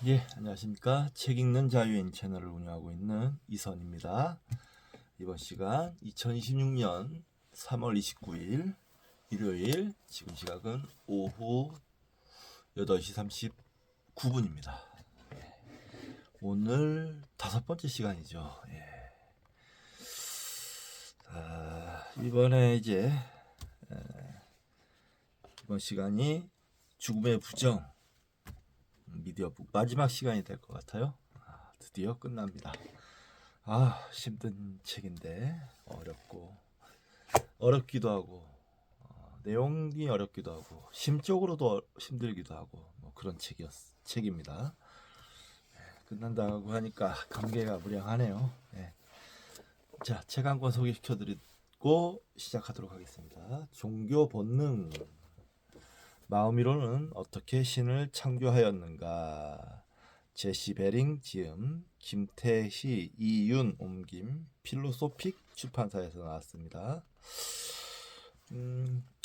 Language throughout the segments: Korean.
안녕하십니까. 책 읽는 자유인 채널을 운영하고 있는 이선입니다. 이번 시간 2026년 3월 29일 일요일, 지금 시각은 오후 8시 39분입니다. 오늘 5번째 시간이죠. 이번에 이번 시간이 죽음의 부정 미디어북 마지막 시간이 될 것 같아요. 드디어 끝납니다. 힘든 책인데 어렵기도 하고 내용이 어렵기도 하고 심적으로도 힘들기도 하고 그런 책입니다. 끝난다고 하니까 감개가 무량하네요. 자, 책 한 권 소개시켜드리고 시작하도록 하겠습니다. 종교 본능. 마음이로는 어떻게 신을 창조하였는가. 제시 베링 지음, 김태희, 이윤 옮김, 필로소픽 출판사에서 나왔습니다.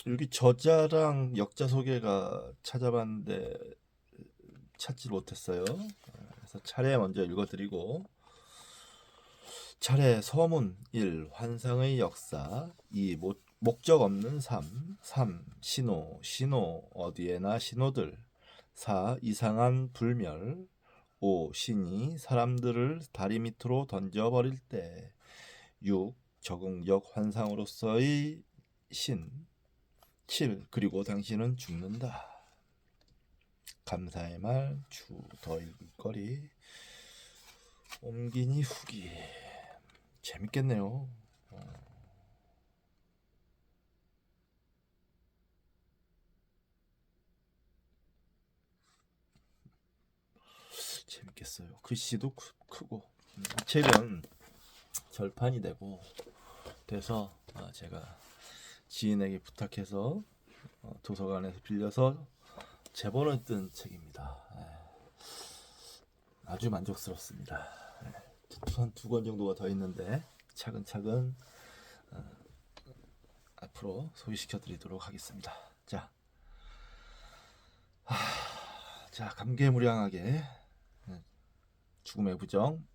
여기 저자랑 역자 소개가 찾아봤는데 찾지 못했어요. 그래서 차례 먼저 읽어드리고, 차례 서문 1. 환상의 역사 2. 목적 없는 삶 3. 신호 어디에나 신호들 4. 이상한 불멸 5. 신이 사람들을 다리 밑으로 던져버릴 때 6. 적응적 환상으로서의 신 7. 그리고 당신은 죽는다. 감사의 말, 더 읽을 거리, 옮기니 후기. 재밌겠네요. 재밌겠어요. 글씨도 크고. 이 책은 절판이 돼서 제가 지인에게 부탁해서 도서관에서 빌려서 제본을 뜬 책입니다. 아주 만족스럽습니다. 한 2권 정도가 더 있는데 차근차근 앞으로 소개시켜 드리도록 하겠습니다. 자, 감개무량하게 죽음의 부정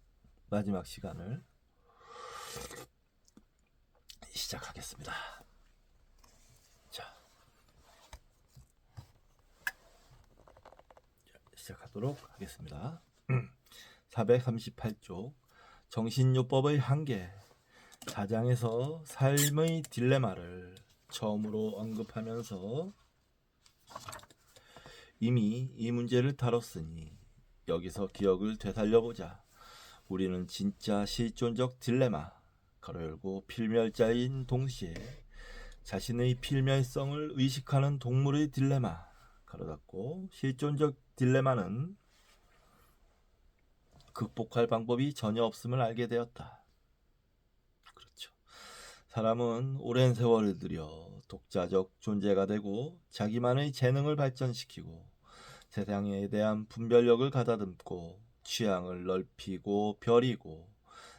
마지막 시간을 시작하겠습니다. 자, 시작하도록 하겠습니다. 438쪽 정신요법의 한계 4장에서 삶의 딜레마를 처음으로 언급하면서 이미 이 문제를 다뤘으니 여기서 기억을 되살려보자. 우리는 진짜 실존적 딜레마 가로 열고 필멸자인 동시에 자신의 필멸성을 의식하는 동물의 딜레마 가로 닫고 실존적 딜레마는 극복할 방법이 전혀 없음을 알게 되었다. 그렇죠. 사람은 오랜 세월을 들여 독자적 존재가 되고 자기만의 재능을 발전시키고 세상에 대한 분별력을 가다듬고 취향을 넓히고 벼리고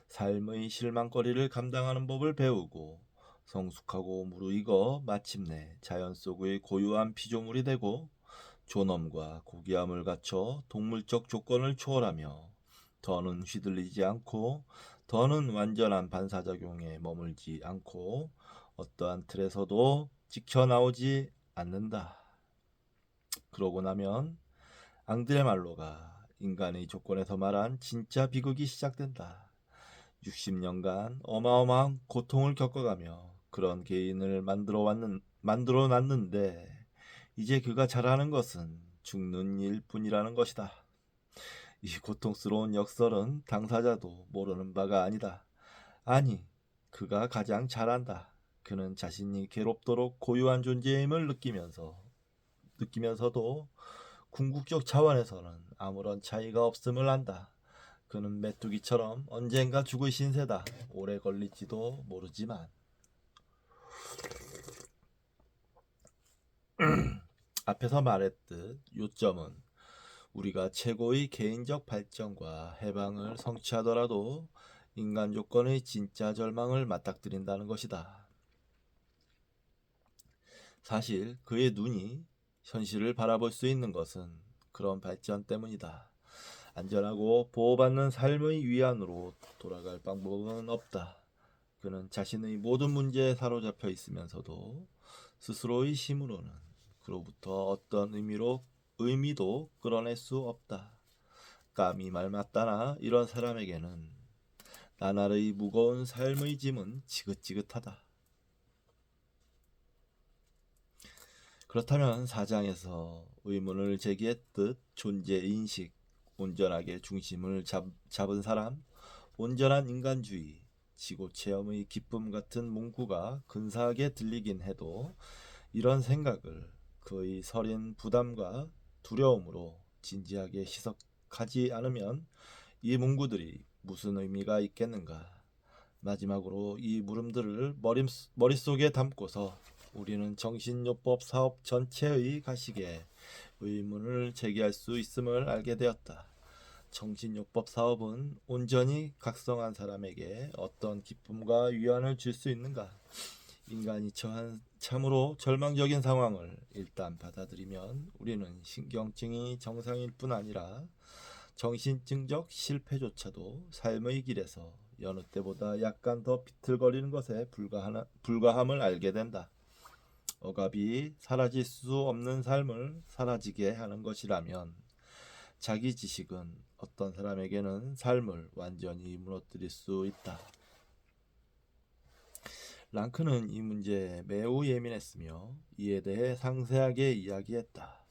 삶의 실망거리를 감당하는 법을 배우고 성숙하고 무르익어 마침내 자연 속의 고유한 피조물이 되고 존엄과 고귀함을 갖춰 동물적 조건을 초월하며 더는 휘둘리지 않고 더는 완전한 반사작용에 머물지 않고 어떠한 틀에서도 지켜나오지 않는다. 그러고 나면 앙드레말로가 인간의 조건에서 말한 진짜 비극이 시작된다. 60년간 어마어마한 고통을 겪어가며 그런 개인을 만들어 놨는데 이제 그가 잘하는 것은 죽는 일뿐이라는 것이다. 이 고통스러운 역설은 당사자도 모르는 바가 아니다. 아니, 그가 가장 잘한다. 그는 자신이 괴롭도록 고유한 존재임을 느끼면서도 궁극적 차원에서는 아무런 차이가 없음을 안다. 그는 메뚜기처럼 언젠가 죽을 신세다. 오래 걸릴지도 모르지만. 앞에서 말했듯 요점은 우리가 최고의 개인적 발전과 해방을 성취하더라도 인간 조건의 진짜 절망을 맞닥뜨린다는 것이다. 사실 그의 눈이 현실을 바라볼 수 있는 것은 그런 발전 때문이다. 안전하고 보호받는 삶의 위안으로 돌아갈 방법은 없다. 그는 자신의 모든 문제에 사로잡혀 있으면서도 스스로의 힘으로는 그로부터 어떤 의미도 끌어낼 수 없다. 감히 말 맞다나 이런 사람에게는 나날의 무거운 삶의 짐은 지긋지긋하다. 그렇다면 사장에서 의문을 제기했듯 존재인식, 온전하게 중심을 잡은 사람, 온전한 인간주의, 지고체험의 기쁨 같은 문구가 근사하게 들리긴 해도 이런 생각을 그의 서린 부담과 두려움으로 진지하게 희석하지 않으면 이 문구들이 무슨 의미가 있겠는가. 마지막으로 이 물음들을 머릿속에 담고서 우리는 정신요법 사업 전체의 가시게 의문을 제기할 수 있음을 알게 되었다. 정신요법 사업은 온전히 각성한 사람에게 어떤 기쁨과 위안을 줄 수 있는가? 인간이 처한 참으로 절망적인 상황을 일단 받아들이면 우리는 신경증이 정상일 뿐 아니라 정신증적 실패조차도 삶의 길에서 여느 때보다 약간 더 비틀거리는 것에 불과함을 알게 된다. 억압이 사라질 수 없는 삶을 사라지게 하는 것이라면 자기 지식은 어떤 사람에게는 삶을 완전히 무너뜨릴 수 있다. 랑크는 이 문제에 매우 예민했으며 이에 대해 상세하게 이야기했다.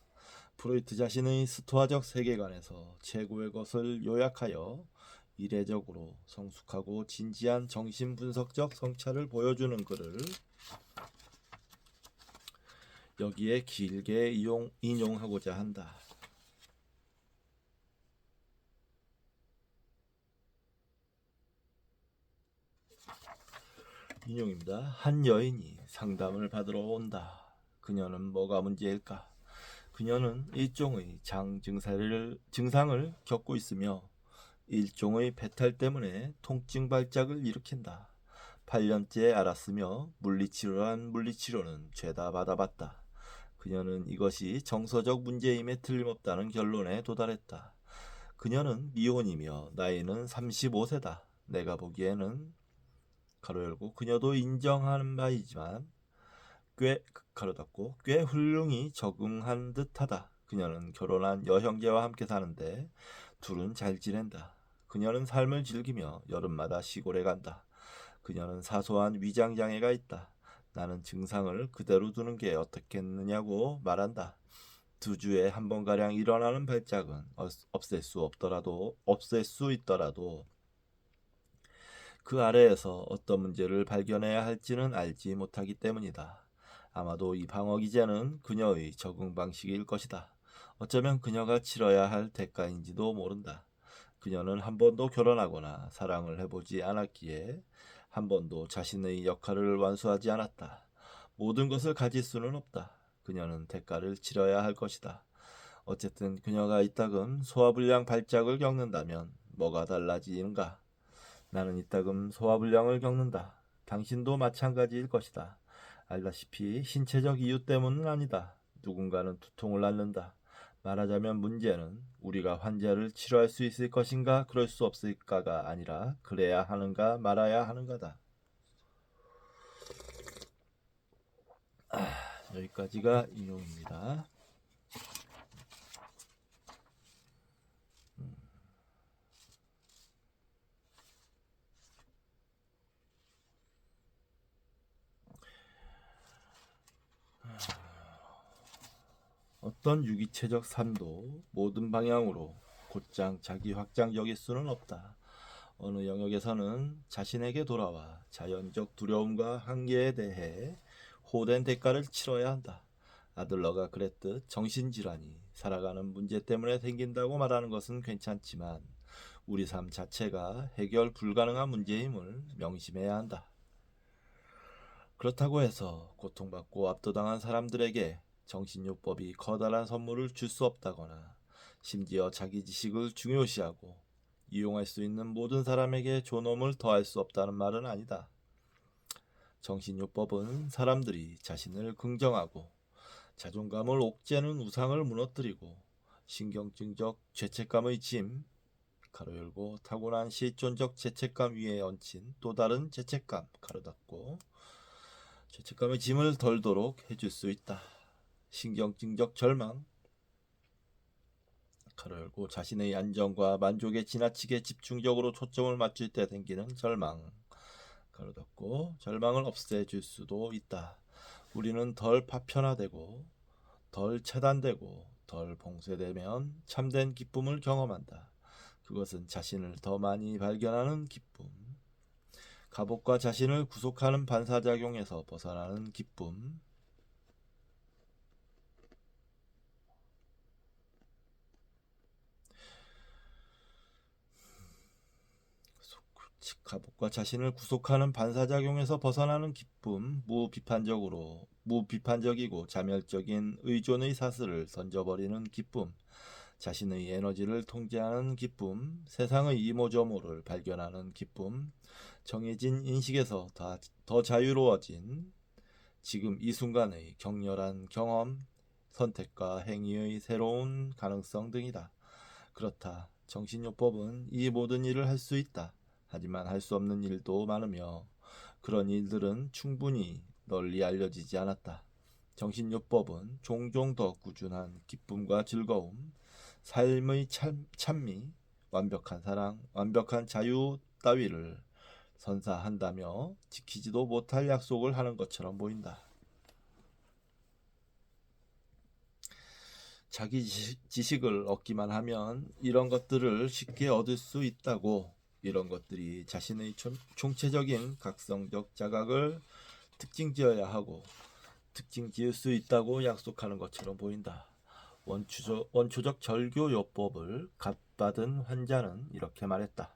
프로이트 자신의 스토아적 세계관에서 최고의 것을 요약하여 이례적으로 성숙하고 진지한 정신분석적 성찰을 보여주는 글을 여기에 길게 인용하고자 한다. 인용입니다. 한 여인이 상담을 받으러 온다. 그녀는 뭐가 문제일까? 그녀는 일종의 증상을 겪고 있으며 일종의 배탈 때문에 통증 발작을 일으킨다. 8년째 알았으며 물리치료란 물리치료는 죄다 받아봤다. 그녀는 이것이 정서적 문제임에 틀림없다는 결론에 도달했다. 그녀는 미혼이며 나이는 35세다. 내가 보기에는 가로 열고 그녀도 인정하는 바이지만 꽤 훌륭히 적응한 듯하다. 그녀는 결혼한 여형제와 함께 사는데 둘은 잘 지낸다. 그녀는 삶을 즐기며 여름마다 시골에 간다. 그녀는 사소한 위장장애가 있다. 나는 증상을 그대로 두는 게 어떻겠느냐고 말한다. 2주에 한 번가량 일어나는 발작은 없앨 수 있더라도 그 아래에서 어떤 문제를 발견해야 할지는 알지 못하기 때문이다. 아마도 이 방어 기제는 그녀의 적응 방식일 것이다. 어쩌면 그녀가 치러야 할 대가인지도 모른다. 그녀는 한 번도 결혼하거나 사랑을 해보지 않았기에 한 번도 자신의 역할을 완수하지 않았다. 모든 것을 가질 수는 없다. 그녀는 대가를 치러야 할 것이다. 어쨌든 그녀가 이따금 소화불량 발작을 겪는다면 뭐가 달라지는가? 나는 이따금 소화불량을 겪는다. 당신도 마찬가지일 것이다. 알다시피 신체적 이유 때문은 아니다. 누군가는 두통을 앓는다. 말하자면 문제는 우리가 환자를 치료할 수 있을 것인가 그럴 수 없을까가 아니라 그래야 하는가 말아야 하는가다. 여기까지가 인용입니다. 어떤 유기체적 삶도 모든 방향으로 곧장 자기 확장적일 수는 없다. 어느 영역에서는 자신에게 돌아와 자연적 두려움과 한계에 대해 호된 대가를 치러야 한다. 아들러가 그랬듯 정신질환이 살아가는 문제 때문에 생긴다고 말하는 것은 괜찮지만 우리 삶 자체가 해결 불가능한 문제임을 명심해야 한다. 그렇다고 해서 고통받고 압도당한 사람들에게 정신요법이 커다란 선물을 줄 수 없다거나 심지어 자기 지식을 중요시하고 이용할 수 있는 모든 사람에게 존엄을 더할 수 없다는 말은 아니다. 정신요법은 사람들이 자신을 긍정하고 자존감을 옥죄는 우상을 무너뜨리고 신경증적 죄책감의 짐, 가로 열고 타고난 실존적 죄책감 위에 얹힌 또 다른 죄책감 가로 닫고 죄책감의 짐을 덜도록 해줄 수 있다. 신경증적 절망 가로 열고 자신의 안정과 만족에 지나치게 집중적으로 초점을 맞출 때 생기는 절망 가로 닫고 절망을 없애줄 수도 있다. 우리는 덜 파편화되고 덜 차단되고 덜 봉쇄되면 참된 기쁨을 경험한다. 그것은 자신을 더 많이 발견하는 기쁨, 갑옷과 자신을 구속하는 반사작용에서 벗어나는 기쁨, 갑옷과 자신을 구속하는 반사작용에서 벗어나는 기쁨, 무비판적이고 자멸적인 의존의 사슬을 던져버리는 기쁨, 자신의 에너지를 통제하는 기쁨, 세상의 이모저모를 발견하는 기쁨, 정해진 인식에서 더 자유로워진 지금 이 순간의 격렬한 경험, 선택과 행위의 새로운 가능성 등이다. 그렇다. 정신요법은 이 모든 일을 할 수 있다. 하지만 할 수 없는 일도 많으며 그런 일들은 충분히 널리 알려지지 않았다. 정신요법은 종종 더 꾸준한 기쁨과 즐거움, 삶의 찬미, 완벽한 사랑, 완벽한 자유 따위를 선사한다며 지키지도 못할 약속을 하는 것처럼 보인다. 자기 지식을 얻기만 하면 이런 것들을 쉽게 얻을 수 있다고, 이런 것들이 자신의 총체적인 각성적 자각을 특징지어야 하고 특징지을 수 있다고 약속하는 것처럼 보인다. 원초적 절교요법을 갓받은 환자는 이렇게 말했다.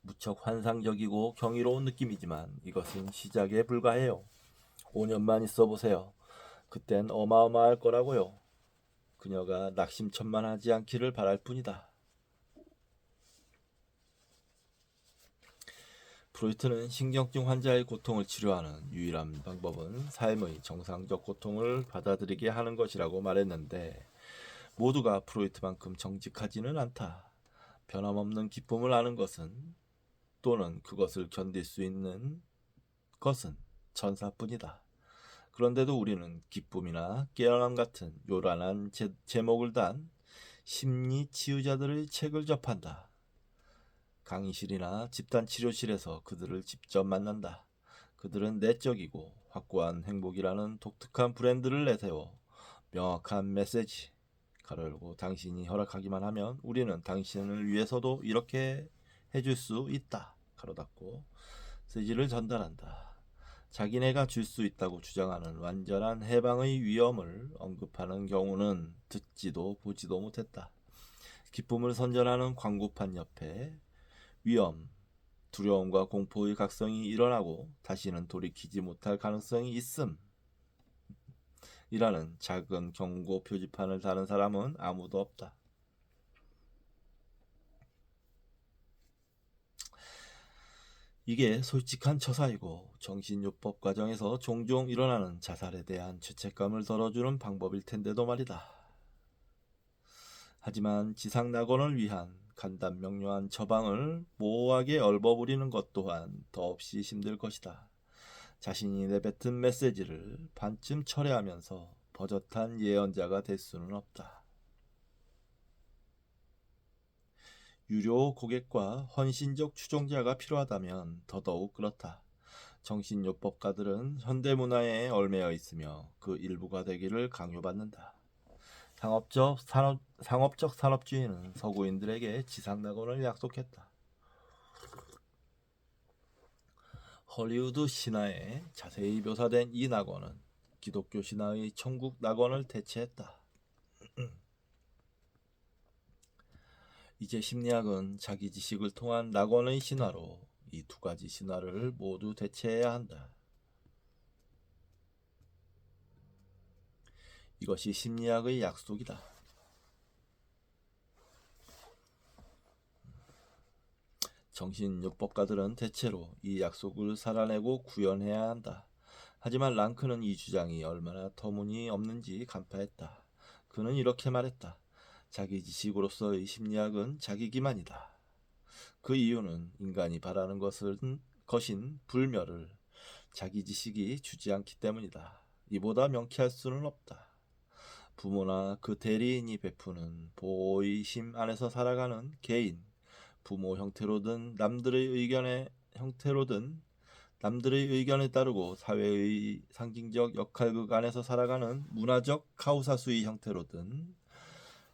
무척 환상적이고 경이로운 느낌이지만 이것은 시작에 불과해요. 5년만 있어 보세요. 그땐 어마어마할 거라고요. 그녀가 낙심천만하지 않기를 바랄 뿐이다. 프로이트는 신경증 환자의 고통을 치료하는 유일한 방법은 삶의 정상적 고통을 받아들이게 하는 것이라고 말했는데 모두가 프로이트만큼 정직하지는 않다. 변함없는 기쁨을 아는 것은 또는 그것을 견딜 수 있는 것은 천사뿐이다. 그런데도 우리는 기쁨이나 깨어남 같은 요란한 제목을 단 심리 치유자들의 책을 접한다. 강의실이나 집단치료실에서 그들을 직접 만난다. 그들은 내적이고 확고한 행복이라는 독특한 브랜드를 내세워 명확한 메시지, 가로 열고 당신이 허락하기만 하면 우리는 당신을 위해서도 이렇게 해줄 수 있다, 가로 닫고 메시지를 전달한다. 자기네가 줄 수 있다고 주장하는 완전한 해방의 위험을 언급하는 경우는 듣지도 보지도 못했다. 기쁨을 선전하는 광고판 옆에 위험, 두려움과 공포의 각성이 일어나고 다시는 돌이키지 못할 가능성이 있음 이라는 작은 경고 표지판을 다는 사람은 아무도 없다. 이게 솔직한 처사이고 정신요법 과정에서 종종 일어나는 자살에 대한 죄책감을 덜어주는 방법일 텐데도 말이다. 하지만 지상낙원을 위한 간단명료한 처방을 모호하게 얽어부리는 것 또한 더없이 힘들 것이다. 자신이 내뱉은 메시지를 반쯤 철회하면서 버젓한 예언자가 될 수는 없다. 유료 고객과 헌신적 추종자가 필요하다면 더더욱 그렇다. 정신요법가들은 현대문화에 얽매여 있으며 그 일부가 되기를 강요받는다. 상업적 산업주의는 서구인들에게 지상낙원을 약속했다. 헐리우드 신화에 자세히 묘사된 이 낙원은 기독교 신화의 천국 낙원을 대체했다. 이제 심리학은 자기 지식을 통한 낙원의 신화로 이 두 가지 신화를 모두 대체해야 한다. 이것이 심리학의 약속이다. 정신요법가들은 대체로 이 약속을 살아내고 구현해야 한다. 하지만 랑크는 이 주장이 얼마나 터무니없는지 간파했다. 그는 이렇게 말했다. 자기 지식으로서의 심리학은 자기 기만이다. 그 이유는 인간이 바라는 것인 불멸을 자기 지식이 주지 않기 때문이다. 이보다 명쾌할 수는 없다. 부모나 그 대리인이 베푸는 보호의 힘 안에서 살아가는 개인, 부모 형태로든 남들의 의견에 따르고 사회의 상징적 역할극 안에서 살아가는 문화적 카우사수의 형태로든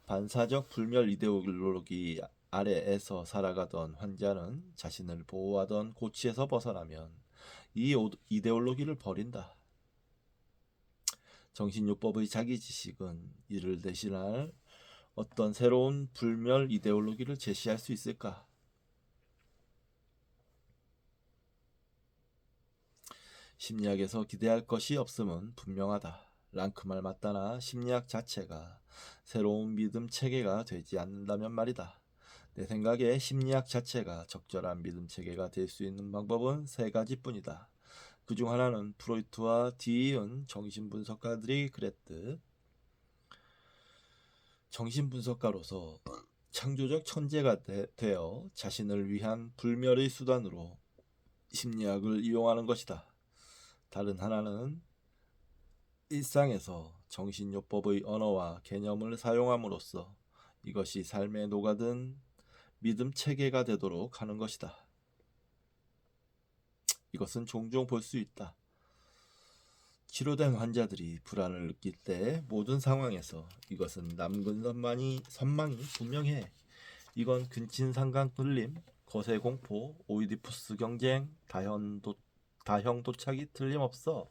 반사적 불멸 이데올로기 아래에서 살아가던 환자는 자신을 보호하던 고치에서 벗어나면 이 이데올로기를 버린다. 정신요법의 자기지식은 이를 대신할 어떤 새로운 불멸 이데올로기를 제시할 수 있을까? 심리학에서 기대할 것이 없음은 분명하다. 랑크말 맞다나 심리학 자체가 새로운 믿음 체계가 되지 않는다면 말이다. 내 생각에 심리학 자체가 적절한 믿음 체계가 될 수 있는 방법은 세 가지뿐이다. 그중 하나는 프로이트와 뒤이은 정신분석가들이 그랬듯 정신분석가로서 창조적 천재가 되어 자신을 위한 불멸의 수단으로 심리학을 이용하는 것이다. 다른 하나는 일상에서 정신요법의 언어와 개념을 사용함으로써 이것이 삶에 녹아든 믿음 체계가 되도록 하는 것이다. 이것은 종종 볼 수 있다. 치료된 환자들이 불안을 느낄 때 모든 상황에서 이것은 남근 선망이 분명해. 이건 근친상간 끌림, 거세공포, 오이디푸스 경쟁, 다형 도착이 틀림없어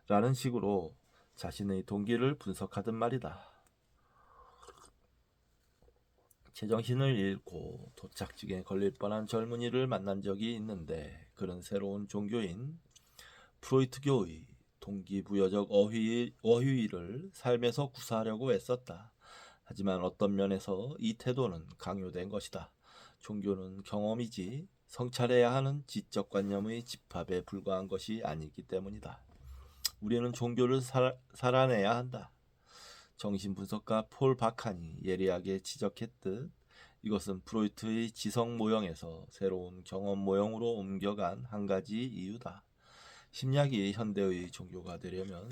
라는 식으로 자신의 동기를 분석하던 말이다. 제정신을 잃고 도착지에 걸릴 뻔한 젊은이를 만난 적이 있는데 그런 새로운 종교인 프로이트교의 동기부여적 어휘를 삶에서 구사하려고 애썼다. 하지만 어떤 면에서 이 태도는 강요된 것이다. 종교는 경험이지 성찰해야 하는 지적관념의 집합에 불과한 것이 아니기 때문이다. 우리는 종교를 살아내야 한다. 정신분석가 폴 바칸이 예리하게 지적했듯 이것은 프로이트의 지성 모형에서 새로운 경험 모형으로 옮겨간 한 가지 이유다. 심리학이 현대의 종교가 되려면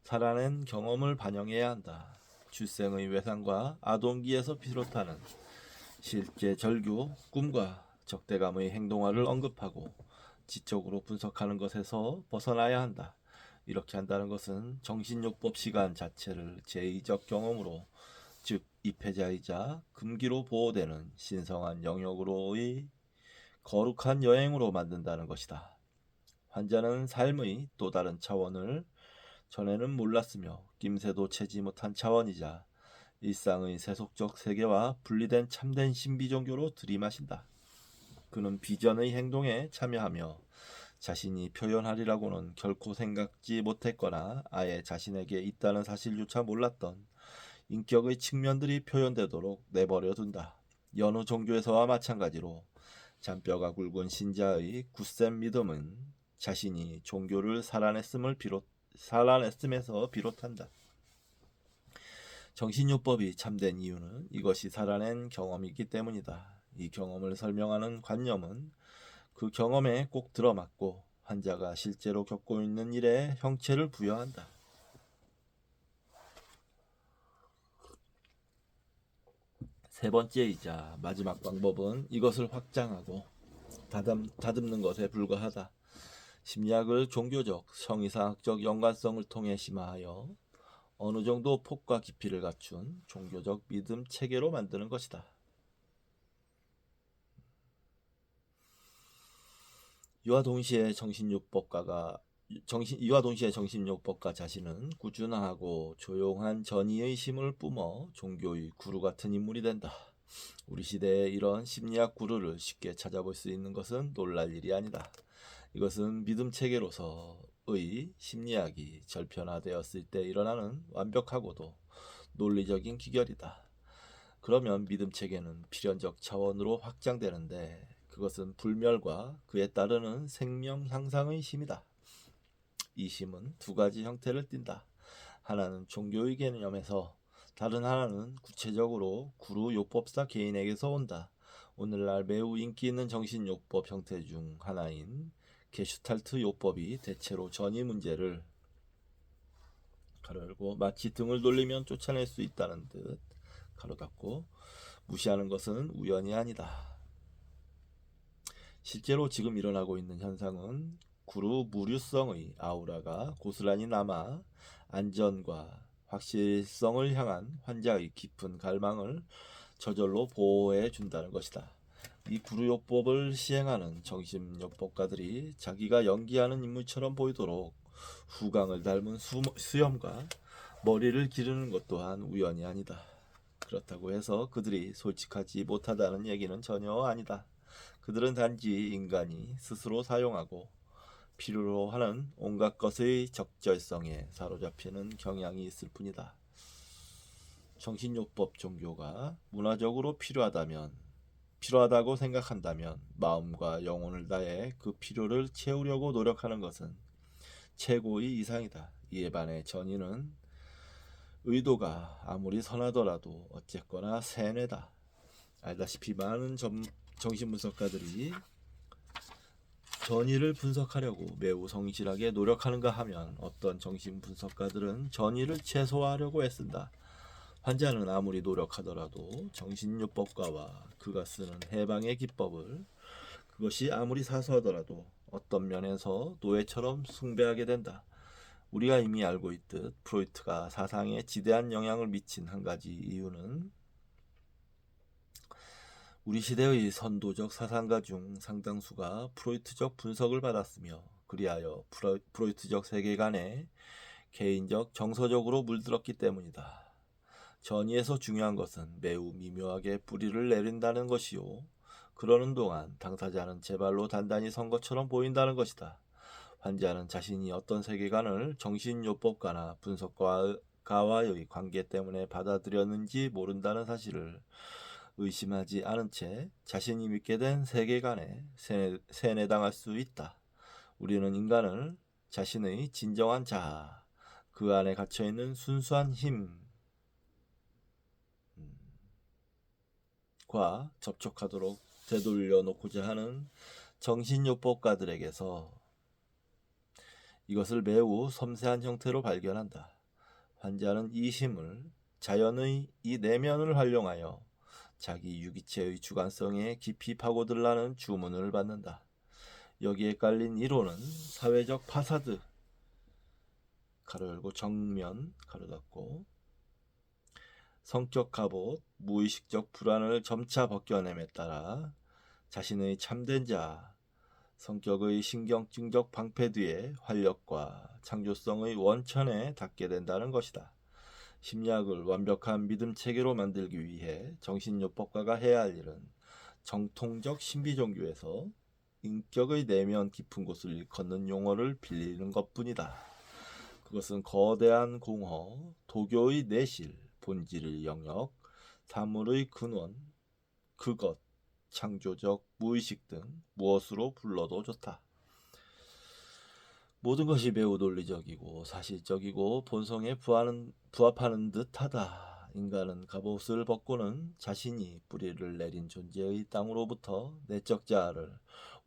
살아낸 경험을 반영해야 한다. 출생의 외상과 아동기에서 비롯하는 실제 절규, 꿈과 적대감의 행동화를 언급하고 지적으로 분석하는 것에서 벗어나야 한다. 이렇게 한다는 것은 정신요법 시간 자체를 제2적 경험으로, 즉 입회자이자 금기로 보호되는 신성한 영역으로의 거룩한 여행으로 만든다는 것이다. 환자는 삶의 또 다른 차원을 전에는 몰랐으며 낌새도 채지 못한 차원이자 일상의 세속적 세계와 분리된 참된 신비 종교로 들이마신다. 그는 비전의 행동에 참여하며 자신이 표현하리라고는 결코 생각지 못했거나 아예 자신에게 있다는 사실조차 몰랐던 인격의 측면들이 표현되도록 내버려 둔다. 여느 종교에서와 마찬가지로 잔뼈가 굵은 신자의 굳센 믿음은 자신이 종교를 살아냈음에서 비롯한다. 정신요법이 참된 이유는 이것이 살아낸 경험이기 때문이다. 이 경험을 설명하는 관념은 그 경험에 꼭 들어맞고 환자가 실제로 겪고 있는 일에 형체를 부여한다. 세 번째이자 마지막 방법은 이것을 확장하고 다듬는 것에 불과하다. 심리학을 종교적, 성의사학적 연관성을 통해 심화하여 어느 정도 폭과 깊이를 갖춘 종교적 믿음 체계로 만드는 것이다. 이와 동시에 정신요법가 자신은 꾸준하고 조용한 전의의 힘을 뿜어 종교의 구루 같은 인물이 된다. 우리 시대에 이런 심리학 구루를 쉽게 찾아볼 수 있는 것은 놀랄 일이 아니다. 이것은 믿음 체계로서의 심리학이 절편화되었을 때 일어나는 완벽하고도 논리적인 기결이다. 그러면 믿음 체계는 필연적 차원으로 확장되는데 그것은 불멸과 그에 따르는 생명 향상의 힘이다. 이 힘은 두 가지 형태를 띈다. 하나는 종교의 개념에서 다른 하나는 구체적으로 구루 요법사 개인에게서 온다. 오늘날 매우 인기 있는 정신요법 형태 중 하나인 게슈탈트 요법이 대체로 전이 문제를 가로 열고 마치 등을 돌리면 쫓아낼 수 있다는 듯 가로 닫고 무시하는 것은 우연이 아니다. 실제로 지금 일어나고 있는 현상은 구루 무류성의 아우라가 고스란히 남아 안전과 확실성을 향한 환자의 깊은 갈망을 저절로 보호해 준다는 것이다. 이 구루요법을 시행하는 정신요법가들이 자기가 연기하는 인물처럼 보이도록 후광을 닮은 수염과 머리를 기르는 것 또한 우연이 아니다. 그렇다고 해서 그들이 솔직하지 못하다는 얘기는 전혀 아니다. 그들은 단지 인간이 스스로 사용하고 필요로 하는 온갖 것의 적절성에 사로잡히는 경향이 있을 뿐이다. 정신요법 종교가 문화적으로 필요하다고 생각한다면 마음과 영혼을 다해 그 필요를 채우려고 노력하는 것은 최고의 이상이다. 이에 반해 전인은 의도가 아무리 선하더라도 어쨌거나 세뇌다. 알다시피 많은 정신분석가들이 전이를 분석하려고 매우 성실하게 노력하는가 하면 어떤 정신분석가들은 전이를 최소화하려고 애쓴다. 환자는 아무리 노력하더라도 정신요법가와 그가 쓰는 해방의 기법을 그것이 아무리 사소하더라도 어떤 면에서 노예처럼 숭배하게 된다. 우리가 이미 알고 있듯 프로이트가 사상에 지대한 영향을 미친 한 가지 이유는 우리 시대의 선도적 사상가 중 상당수가 프로이트적 분석을 받았으며 그리하여 프로이트적 세계관에 개인적 정서적으로 물들었기 때문이다. 전이에서 중요한 것은 매우 미묘하게 뿌리를 내린다는 것이요. 그러는 동안 당사자는 제발로 단단히 선 것처럼 보인다는 것이다. 환자는 자신이 어떤 세계관을 정신요법가나 분석가와의 관계 때문에 받아들였는지 모른다는 사실을 의심하지 않은 채 자신이 믿게 된 세계관에 세뇌당할 수 있다. 우리는 인간을 자신의 진정한 자아, 그 안에 갇혀있는 순수한 힘과 접촉하도록 되돌려 놓고자 하는 정신요법가들에게서 이것을 매우 섬세한 형태로 발견한다. 환자는 이 힘을 자연의 이 내면을 활용하여 자기 유기체의 주관성에 깊이 파고들라는 주문을 받는다. 여기에 깔린 이론은 사회적 파사드 가로 열고 정면 가로 닫고 성격 갑옷, 무의식적 불안을 점차 벗겨냄에 따라 자신의 참된 자, 성격의 신경증적 방패 뒤에 활력과 창조성의 원천에 닿게 된다는 것이다. 심리학을 완벽한 믿음 체계로 만들기 위해 정신요법가가 해야 할 일은 정통적 신비종교에서 인격의 내면 깊은 곳을 일컫는 용어를 빌리는 것뿐이다. 그것은 거대한 공허, 도교의 내실, 본질의 영역, 사물의 근원, 그것, 창조적, 무의식 등 무엇으로 불러도 좋다. 모든 것이 매우 논리적이고 사실적이고 본성에 부합하는 듯하다. 인간은 갑옷을 벗고는 자신이 뿌리를 내린 존재의 땅으로부터 내적 자아를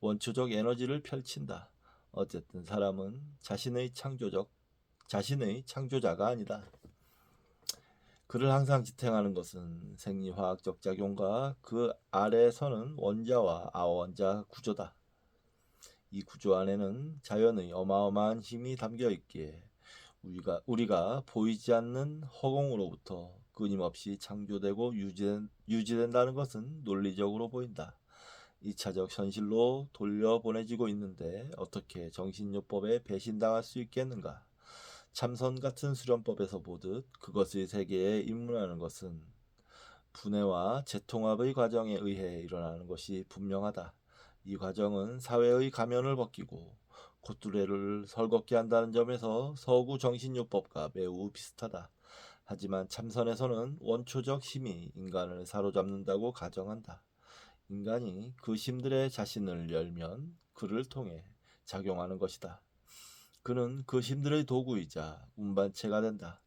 원초적 에너지를 펼친다. 어쨌든 사람은 자신의 창조자가 아니다. 그를 항상 지탱하는 것은 생리화학적 작용과 그 아래 서는 원자와 아원자 구조다. 이 구조 안에는 자연의 어마어마한 힘이 담겨 있기에 우리가 보이지 않는 허공으로부터 끊임없이 창조되고 유지된다는 것은 논리적으로 보인다. 2차적 현실로 돌려보내지고 있는데 어떻게 정신요법에 배신당할 수 있겠는가? 참선 같은 수련법에서 보듯 그것의 세계에 입문하는 것은 분해와 재통합의 과정에 의해 일어나는 것이 분명하다. 이 과정은 사회의 가면을 벗기고 콧두레를 설겁게 한다는 점에서 서구 정신요법과 매우 비슷하다. 하지만 참선에서는 원초적 힘이 인간을 사로잡는다고 가정한다. 인간이 그 힘들에 자신을 열면 그를 통해 작용하는 것이다. 그는 그 힘들의 도구이자 운반체가 된다.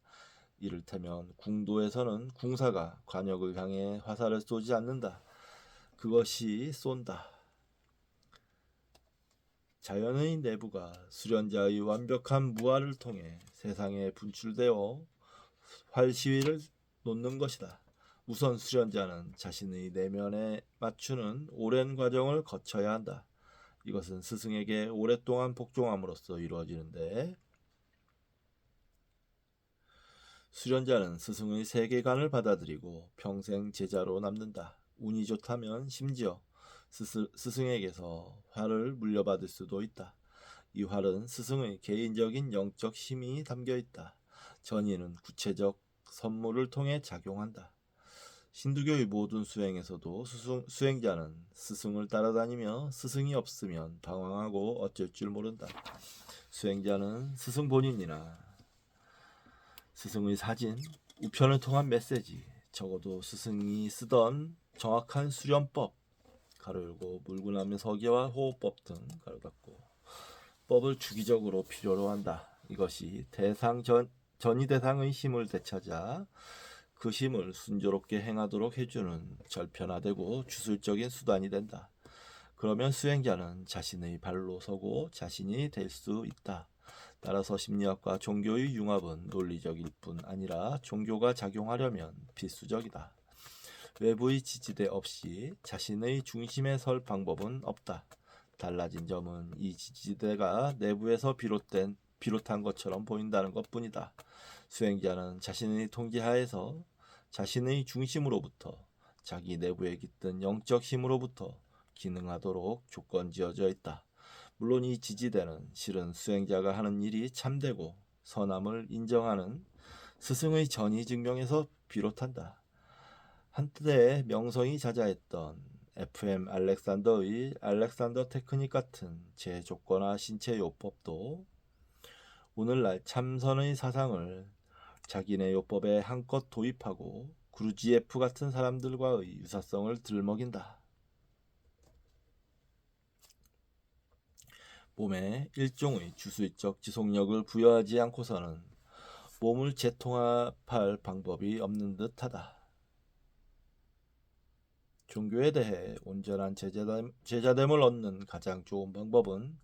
이를테면 궁도에서는 궁사가 관역을 향해 화살을 쏘지 않는다. 그것이 쏜다. 자연의 내부가 수련자의 완벽한 무아를 통해 세상에 분출되어 활시위를 놓는 것이다. 우선 수련자는 자신의 내면에 맞추는 오랜 과정을 거쳐야 한다. 이것은 스승에게 오랫동안 복종함으로써 이루어지는데, 수련자는 스승의 세계관을 받아들이고 평생 제자로 남는다. 운이 좋다면 심지어 스승에게서 활을 물려받을 수도 있다. 이 활은 스승의 개인적인 영적 힘이 담겨 있다. 전이는 구체적 선물을 통해 작용한다. 신두교의 모든 수행에서도 수행자는 스승을 따라다니며 스승이 없으면 방황하고 어쩔 줄 모른다. 수행자는 스승 본인이나 스승의 사진, 우편을 통한 메시지, 적어도 스승이 쓰던 정확한 수련법, 가로 열고 물구나무 서기와 호흡법 등 가로 닫고 법을 주기적으로 필요로 한다. 이것이 전이 대상의 힘을 되찾아 그 힘을 순조롭게 행하도록 해주는 절편화되고 주술적인 수단이 된다. 그러면 수행자는 자신의 발로 서고 자신이 될 수 있다. 따라서 심리학과 종교의 융합은 논리적일 뿐 아니라 종교가 작용하려면 필수적이다. 외부의 지지대 없이 자신의 중심에 설 방법은 없다. 달라진 점은 이 지지대가 내부에서 비롯한 것처럼 보인다는 것뿐이다. 수행자는 자신의 통제하에서 자신의 중심으로부터 자기 내부에 깃든 영적 힘으로부터 기능하도록 조건지어져 있다. 물론 이 지지대는 실은 수행자가 하는 일이 참되고 선함을 인정하는 스승의 전이 증명에서 비롯한다. 한때 명성이 자자했던 FM 알렉산더의 알렉산더 테크닉 같은 제조건화 신체 요법도 오늘날 참선의 사상을 자기네 요법에 한껏 도입하고 구루지예프 같은 사람들과의 유사성을 들먹인다. 몸에 일종의 주술적 지속력을 부여하지 않고서는 몸을 재통합할 방법이 없는 듯하다. 종교에 대해 온전한 제자됨을 얻는 가장 좋은 방법은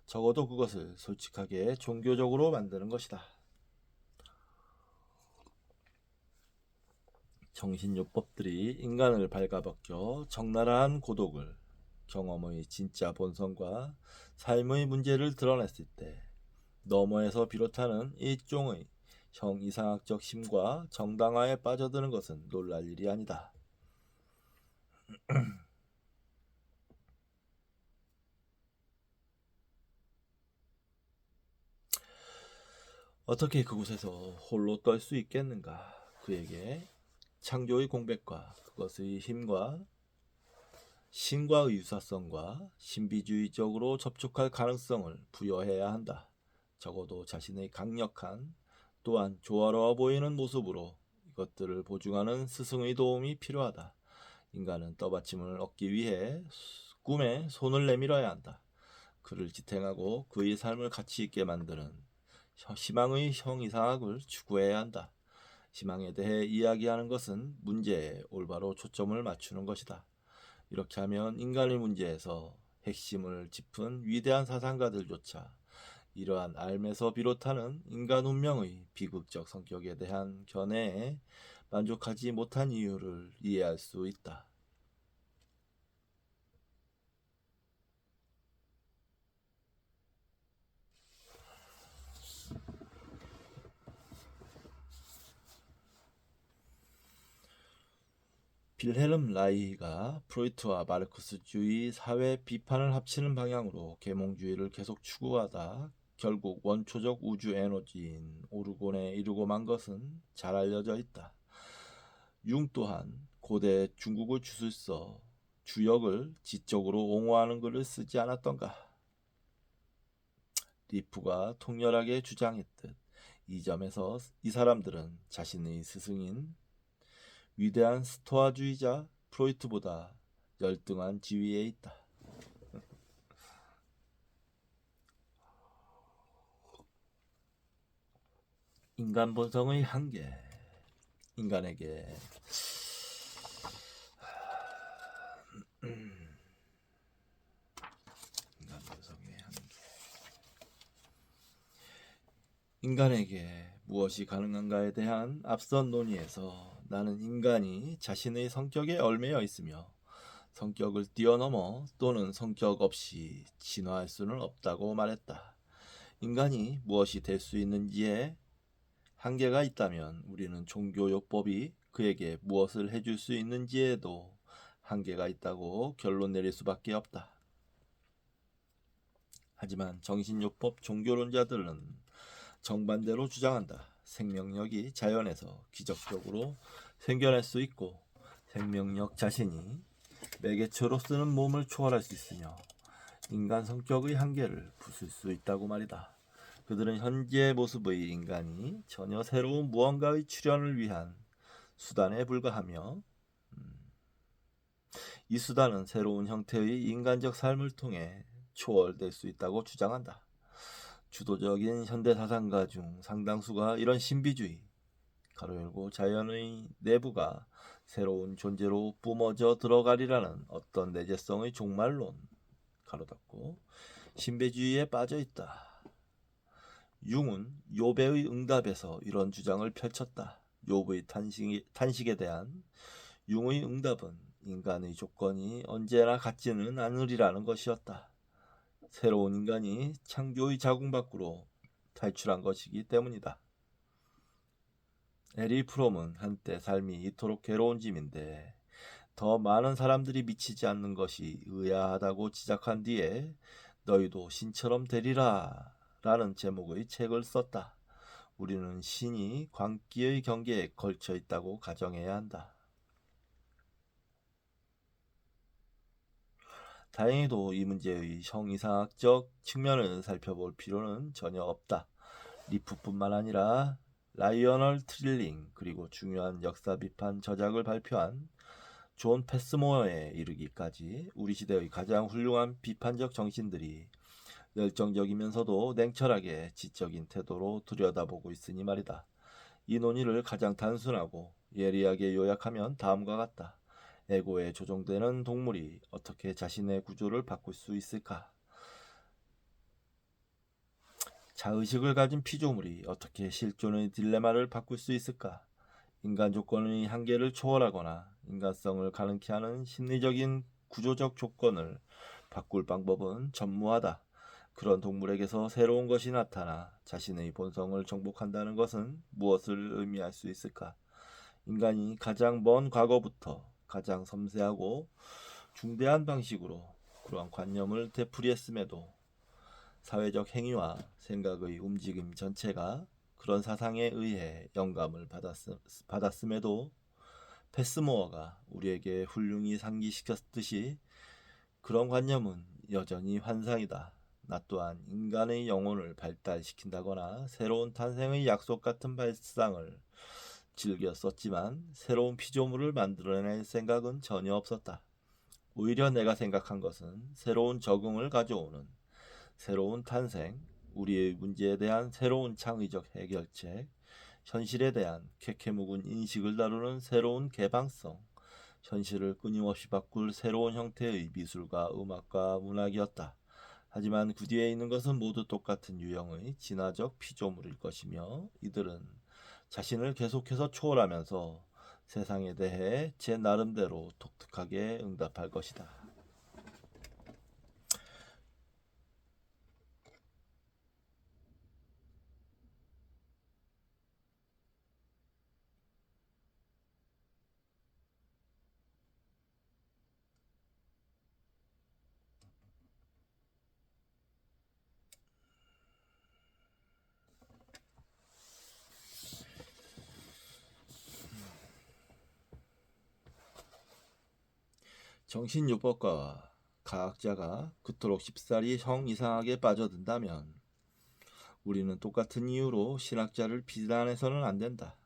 적어도 그것을 솔직하게 종교적으로 만드는 것이다. 정신요법들이 인간을 발가벗겨 적나라한 고독을, 경험의 진짜 본성과 삶의 문제를 드러냈을 때 너머에서 비롯하는 일종의 형이상학적 힘과 정당화에 빠져드는 것은 놀랄 일이 아니다. 어떻게 그곳에서 홀로 떨 수 있겠는가? 그에게 창조의 공백과 그것의 힘과 신과의 유사성과 신비주의적으로 접촉할 가능성을 부여해야 한다. 적어도 자신의 강력한 또한 조화로워 보이는 모습으로 이것들을 보증하는 스승의 도움이 필요하다. 인간은 떠받침을 얻기 위해 꿈에 손을 내밀어야 한다. 그를 지탱하고 그의 삶을 가치 있게 만드는 희망의 형이상학을 추구해야 한다. 희망에 대해 이야기하는 것은 문제에 올바로 초점을 맞추는 것이다. 이렇게 하면 인간의 문제에서 핵심을 짚은 위대한 사상가들조차 이러한 삶에서 비롯하는 인간 운명의 비극적 성격에 대한 견해에 만족하지 못한 이유를 이해할 수 있다. 빌헬름 라이히가 프로이트와 마르크스주의 사회 비판을 합치는 방향으로 계몽주의를 계속 추구하다 결국 원초적 우주 에너지인 오르곤에 이르고 만 것은 잘 알려져 있다. 융 또한 고대 중국의 주술서 주역을 지적으로 옹호하는 글을 쓰지 않았던가. 리프가 통렬하게 주장했듯 이 점에서 이 사람들은 자신의 스승인 위대한 스토아주의자 프로이트보다 열등한 지위에 있다. 인간 본성의 한계. 인간에게 인간 본성의 한계. 인간에게 무엇이 가능한가에 대한 앞선 논의에서 나는 인간이 자신의 성격에 얽매여 있으며 성격을 뛰어넘어 또는 성격 없이 진화할 수는 없다고 말했다. 인간이 무엇이 될 수 있는지에 한계가 있다면 우리는 종교요법이 그에게 무엇을 해줄 수 있는지에도 한계가 있다고 결론 내릴 수밖에 없다. 하지만 정신요법 종교론자들은 정반대로 주장한다. 생명력이 자연에서 기적적으로 생겨날 수 있고 생명력 자신이 매개체로 쓰는 몸을 초월할 수 있으며 인간 성격의 한계를 부술 수 있다고 말이다. 그들은 현재 모습의 인간이 전혀 새로운 무언가의 출현을 위한 수단에 불과하며 이 수단은 새로운 형태의 인간적 삶을 통해 초월될 수 있다고 주장한다. 주도적인 현대 사상가 중 상당수가 이런 신비주의, 가로 열고 자연의 내부가 새로운 존재로 뿜어져 들어가리라는 어떤 내재성의 종말론, 가로 닫고 신비주의에 빠져 있다. 융은 욥의 응답에서 이런 주장을 펼쳤다. 욥의 탄식에 대한 융의 응답은 인간의 조건이 언제나 같지는 않으리라는 것이었다. 새로운 인간이 창조의 자궁 밖으로 탈출한 것이기 때문이다. 에리 프롬은 한때 삶이 이토록 괴로운 짐인데 더 많은 사람들이 미치지 않는 것이 의아하다고 지적한 뒤에 너희도 신처럼 되리라 라는 제목의 책을 썼다. 우리는 신이 광기의 경계에 걸쳐 있다고 가정해야 한다. 다행히도 이 문제의 형이상학적 측면을 살펴볼 필요는 전혀 없다. 리프뿐만 아니라 라이어널 트릴링 그리고 중요한 역사 비판 저작을 발표한 존 패스모어에 이르기까지 우리 시대의 가장 훌륭한 비판적 정신들이 열정적이면서도 냉철하게 지적인 태도로 들여다보고 있으니 말이다. 이 논의를 가장 단순하고 예리하게 요약하면 다음과 같다. 에고에 조종되는 동물이 어떻게 자신의 구조를 바꿀 수 있을까? 자의식을 가진 피조물이 어떻게 실존의 딜레마를 바꿀 수 있을까? 인간 조건의 한계를 초월하거나 인간성을 가능케 하는 심리적인 구조적 조건을 바꿀 방법은 전무하다. 그런 동물에게서 새로운 것이 나타나 자신의 본성을 정복한다는 것은 무엇을 의미할 수 있을까? 인간이 가장 먼 과거부터 가장 섬세하고 중대한 방식으로 그러한 관념을 되풀이했음에도 사회적 행위와 생각의 움직임 전체가 그런 사상에 의해 영감을 받았음에도 패스모어가 우리에게 훌륭히 상기시켰듯이 그런 관념은 여전히 환상이다. 나 또한 인간의 영혼을 발달시킨다거나 새로운 탄생의 약속 같은 발상을 즐겨 썼지만 새로운 피조물을 만들어낼 생각은 전혀 없었다. 오히려 내가 생각한 것은 새로운 적응을 가져오는 새로운 탄생, 우리의 문제에 대한 새로운 창의적 해결책, 현실에 대한 캐캐묵은 인식을 다루는 새로운 개방성, 현실을 끊임없이 바꿀 새로운 형태의 미술과 음악과 문학이었다. 하지만 그 뒤에 있는 것은 모두 똑같은 유형의 진화적 피조물일 것이며 이들은 자신을 계속해서 초월하면서 세상에 대해 제 나름대로 독특하게 응답할 것이다. 정신요법과 과학자가 그토록 쉽사리 형 이상하게 빠져든다면 우리는 똑같은 이유로 신학자를 비난해서는 안 된다.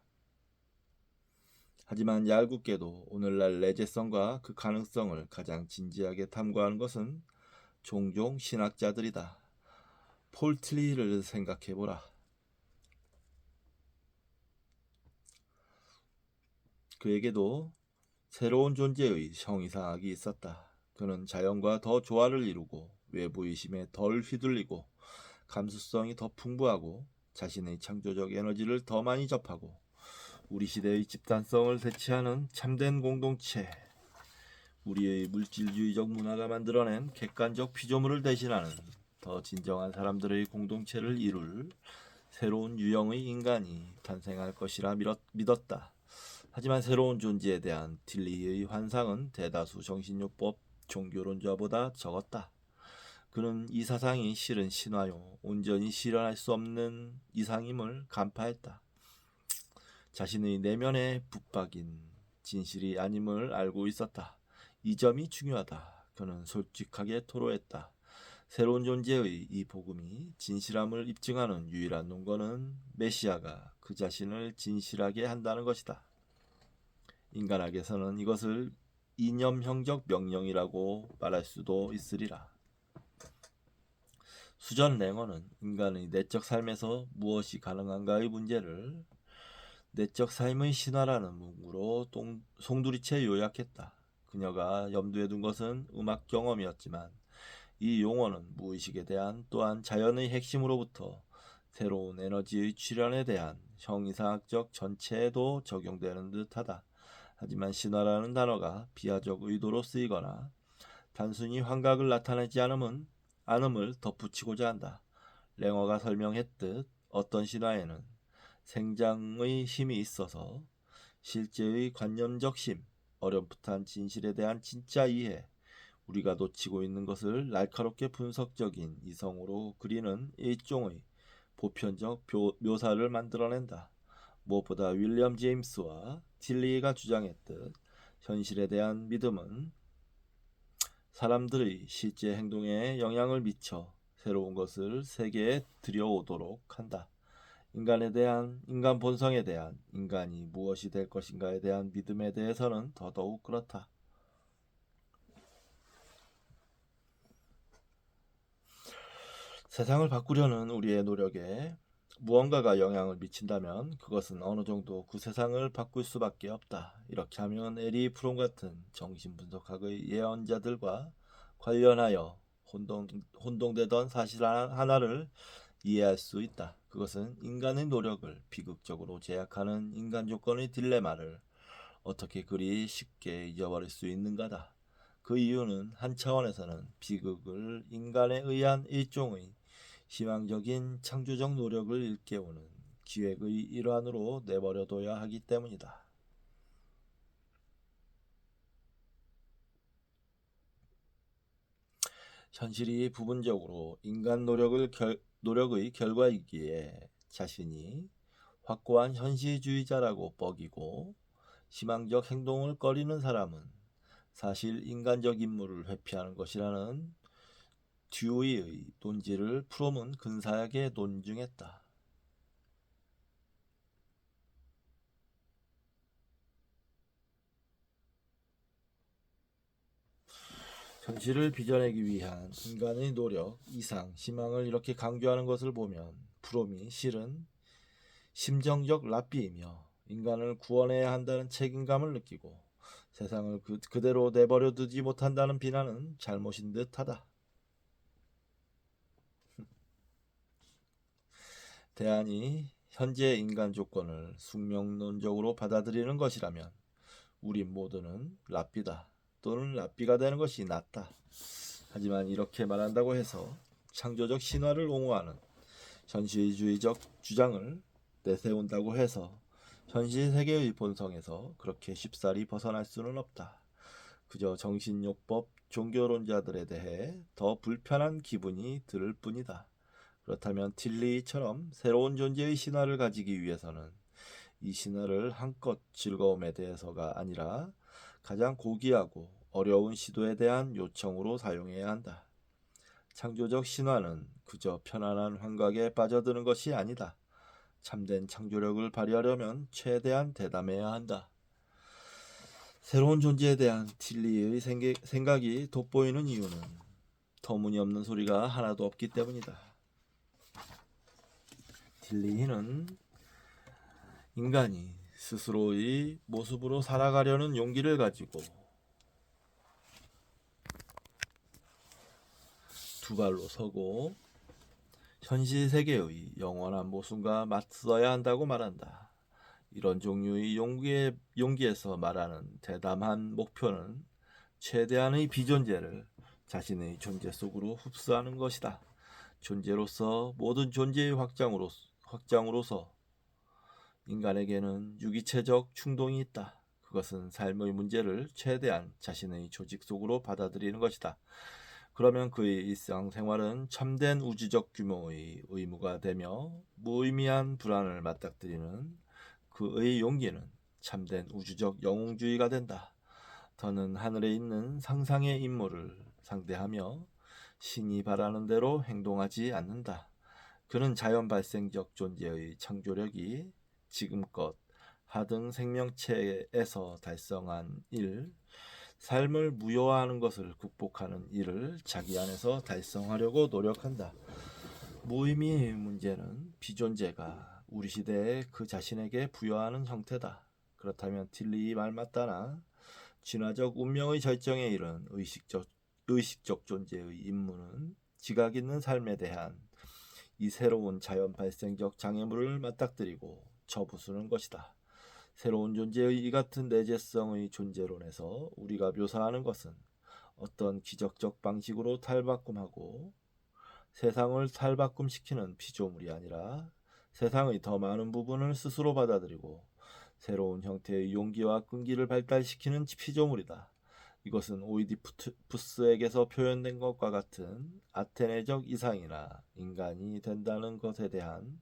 하지만 얄궂게도 오늘날 내재성과 그 가능성을 가장 진지하게 탐구하는 것은 종종 신학자들이다. 폴 틸리를 생각해보라. 그에게도 새로운 존재의 형이상학이 있었다. 그는 자연과 더 조화를 이루고 외부 의심에 덜 휘둘리고 감수성이 더 풍부하고 자신의 창조적 에너지를 더 많이 접하고 우리 시대의 집단성을 대체하는 참된 공동체, 우리의 물질주의적 문화가 만들어낸 객관적 피조물을 대신하는 더 진정한 사람들의 공동체를 이룰 새로운 유형의 인간이 탄생할 것이라 믿었다. 하지만 새로운 존재에 대한 틸리의 환상은 대다수 정신요법 종교론자보다 적었다. 그는 이 사상이 실은 신화요, 온전히 실현할 수 없는 이상임을 간파했다. 자신의 내면에 붙박인 진실이 아님을 알고 있었다. 이 점이 중요하다. 그는 솔직하게 토로했다. 새로운 존재의 이 복음이 진실함을 입증하는 유일한 논거는 메시아가 그 자신을 진실하게 한다는 것이다. 인간학에서는 이것을 이념형적 명령이라고 말할 수도 있으리라. 수전 랭어는 인간의 내적 삶에서 무엇이 가능한가의 문제를 내적 삶의 신화라는 문구로 송두리째 요약했다. 그녀가 염두에 둔 것은 음악 경험이었지만 이 용어는 무의식에 대한 또한 자연의 핵심으로부터 새로운 에너지의 출현에 대한 형이상학적 전체에도 적용되는 듯하다. 하지만 신화라는 단어가 비하적 의도로 쓰이거나 단순히 환각을 나타내지 않음을 덧붙이고자 한다. 랭어가 설명했듯 어떤 신화에는 생장의 힘이 있어서 실제의 관념적 힘, 어렴풋한 진실에 대한 진짜 이해, 우리가 놓치고 있는 것을 날카롭게 분석적인 이성으로 그리는 일종의 보편적 묘사를 만들어낸다. 무엇보다 윌리엄 제임스와 틸리가 주장했듯 현실에 대한 믿음은 사람들의 실제 행동에 영향을 미쳐 새로운 것을 세계에 들여오도록 한다. 인간 본성에 대한, 인간이 무엇이 될 것인가에 대한 믿음에 대해서는 더더욱 그렇다. 세상을 바꾸려는 우리의 노력에 무언가가 영향을 미친다면 그것은 어느 정도 그 세상을 바꿀 수밖에 없다. 이렇게 하면 에리 프롬 같은 정신분석학의 예언자들과 관련하여 혼동되던 사실 하나를 이해할 수 있다. 그것은 인간의 노력을 비극적으로 제약하는 인간 조건의 딜레마를 어떻게 그리 쉽게 잊어버릴 수 있는가다. 그 이유는 한 차원에서는 비극을 인간에 의한 일종의 희망적인 창조적 노력을 일깨우는 기획의 일환으로 내버려둬야 하기 때문이다. 현실이 부분적으로 인간 노력의 결과이기에 자신이 확고한 현실주의자라고 뻐기고 희망적 행동을 꺼리는 사람은 사실 인간적 임무를 회피하는 것이라는 듀이의 논지를 프롬은 근사하게 논증했다. 현실을 빚어내기 위한 인간의 노력, 이상, 희망을 이렇게 강조하는 것을 보면 프롬이 실은 심정적 랍비이며 인간을 구원해야 한다는 책임감을 느끼고 세상을 그대로 내버려 두지 못한다는 비난은 잘못인 듯하다. 대안이 현재 인간 조건을 숙명론적으로 받아들이는 것이라면 우리 모두는 랍비다 또는 랍비가 되는 것이 낫다. 하지만 이렇게 말한다고 해서 창조적 신화를 옹호하는 현실주의적 주장을 내세운다고 해서 현실 세계의 본성에서 그렇게 쉽사리 벗어날 수는 없다. 그저 정신요법 종교론자들에 대해 더 불편한 기분이 들 뿐이다. 그렇다면 틸리처럼 새로운 존재의 신화를 가지기 위해서는 이 신화를 한껏 즐거움에 대해서가 아니라 가장 고귀하고 어려운 시도에 대한 요청으로 사용해야 한다. 창조적 신화는 그저 편안한 환각에 빠져드는 것이 아니다. 참된 창조력을 발휘하려면 최대한 대담해야 한다. 새로운 존재에 대한 틸리의 생각이 돋보이는 이유는 터무니없는 소리가 하나도 없기 때문이다. 틸리히는 인간이 스스로의 모습으로 살아가려는 용기를 가지고 두 발로 서고 현실 세계의 영원한 모순과 맞서야 한다고 말한다. 이런 종류의 용기에서 말하는 대담한 목표는 최대한의 비존재를 자신의 존재 속으로 흡수하는 것이다. 존재로서 모든 존재의 확장으로서 인간에게는 유기체적 충동이 있다. 그것은 삶의 문제를 최대한 자신의 조직 속으로 받아들이는 것이다. 그러면 그의 일상생활은 참된 우주적 규모의 의무가 되며 무의미한 불안을 맞닥뜨리는 그의 용기는 참된 우주적 영웅주의가 된다. 더는 하늘에 있는 상상의 인물을 상대하며 신이 바라는 대로 행동하지 않는다. 그는 자연 발생적 존재의 창조력이 지금껏 하등 생명체에서 달성한 일, 삶을 무효화하는 것을 극복하는 일을 자기 안에서 달성하려고 노력한다. 무의미의 문제는 비존재가 우리 시대에 그 자신에게 부여하는 형태다. 그렇다면 틸리의 말 맞다나 진화적 운명의 절정에 이른 의식적 존재의 임무는 지각 있는 삶에 대한 이 새로운 자연 발생적 장애물을 맞닥뜨리고 접부수는 것이다. 새로운 존재의 이 같은 내재성의 존재론에서 우리가 묘사하는 것은 어떤 기적적 방식으로 탈바꿈하고 세상을 탈바꿈시키는 피조물이 아니라 세상의 더 많은 부분을 스스로 받아들이고 새로운 형태의 용기와 끈기를 발달시키는 피조물이다. 이것은 오이디푸스에게서 표현된 것과 같은 아테네적 이상이나 인간이 된다는 것에 대한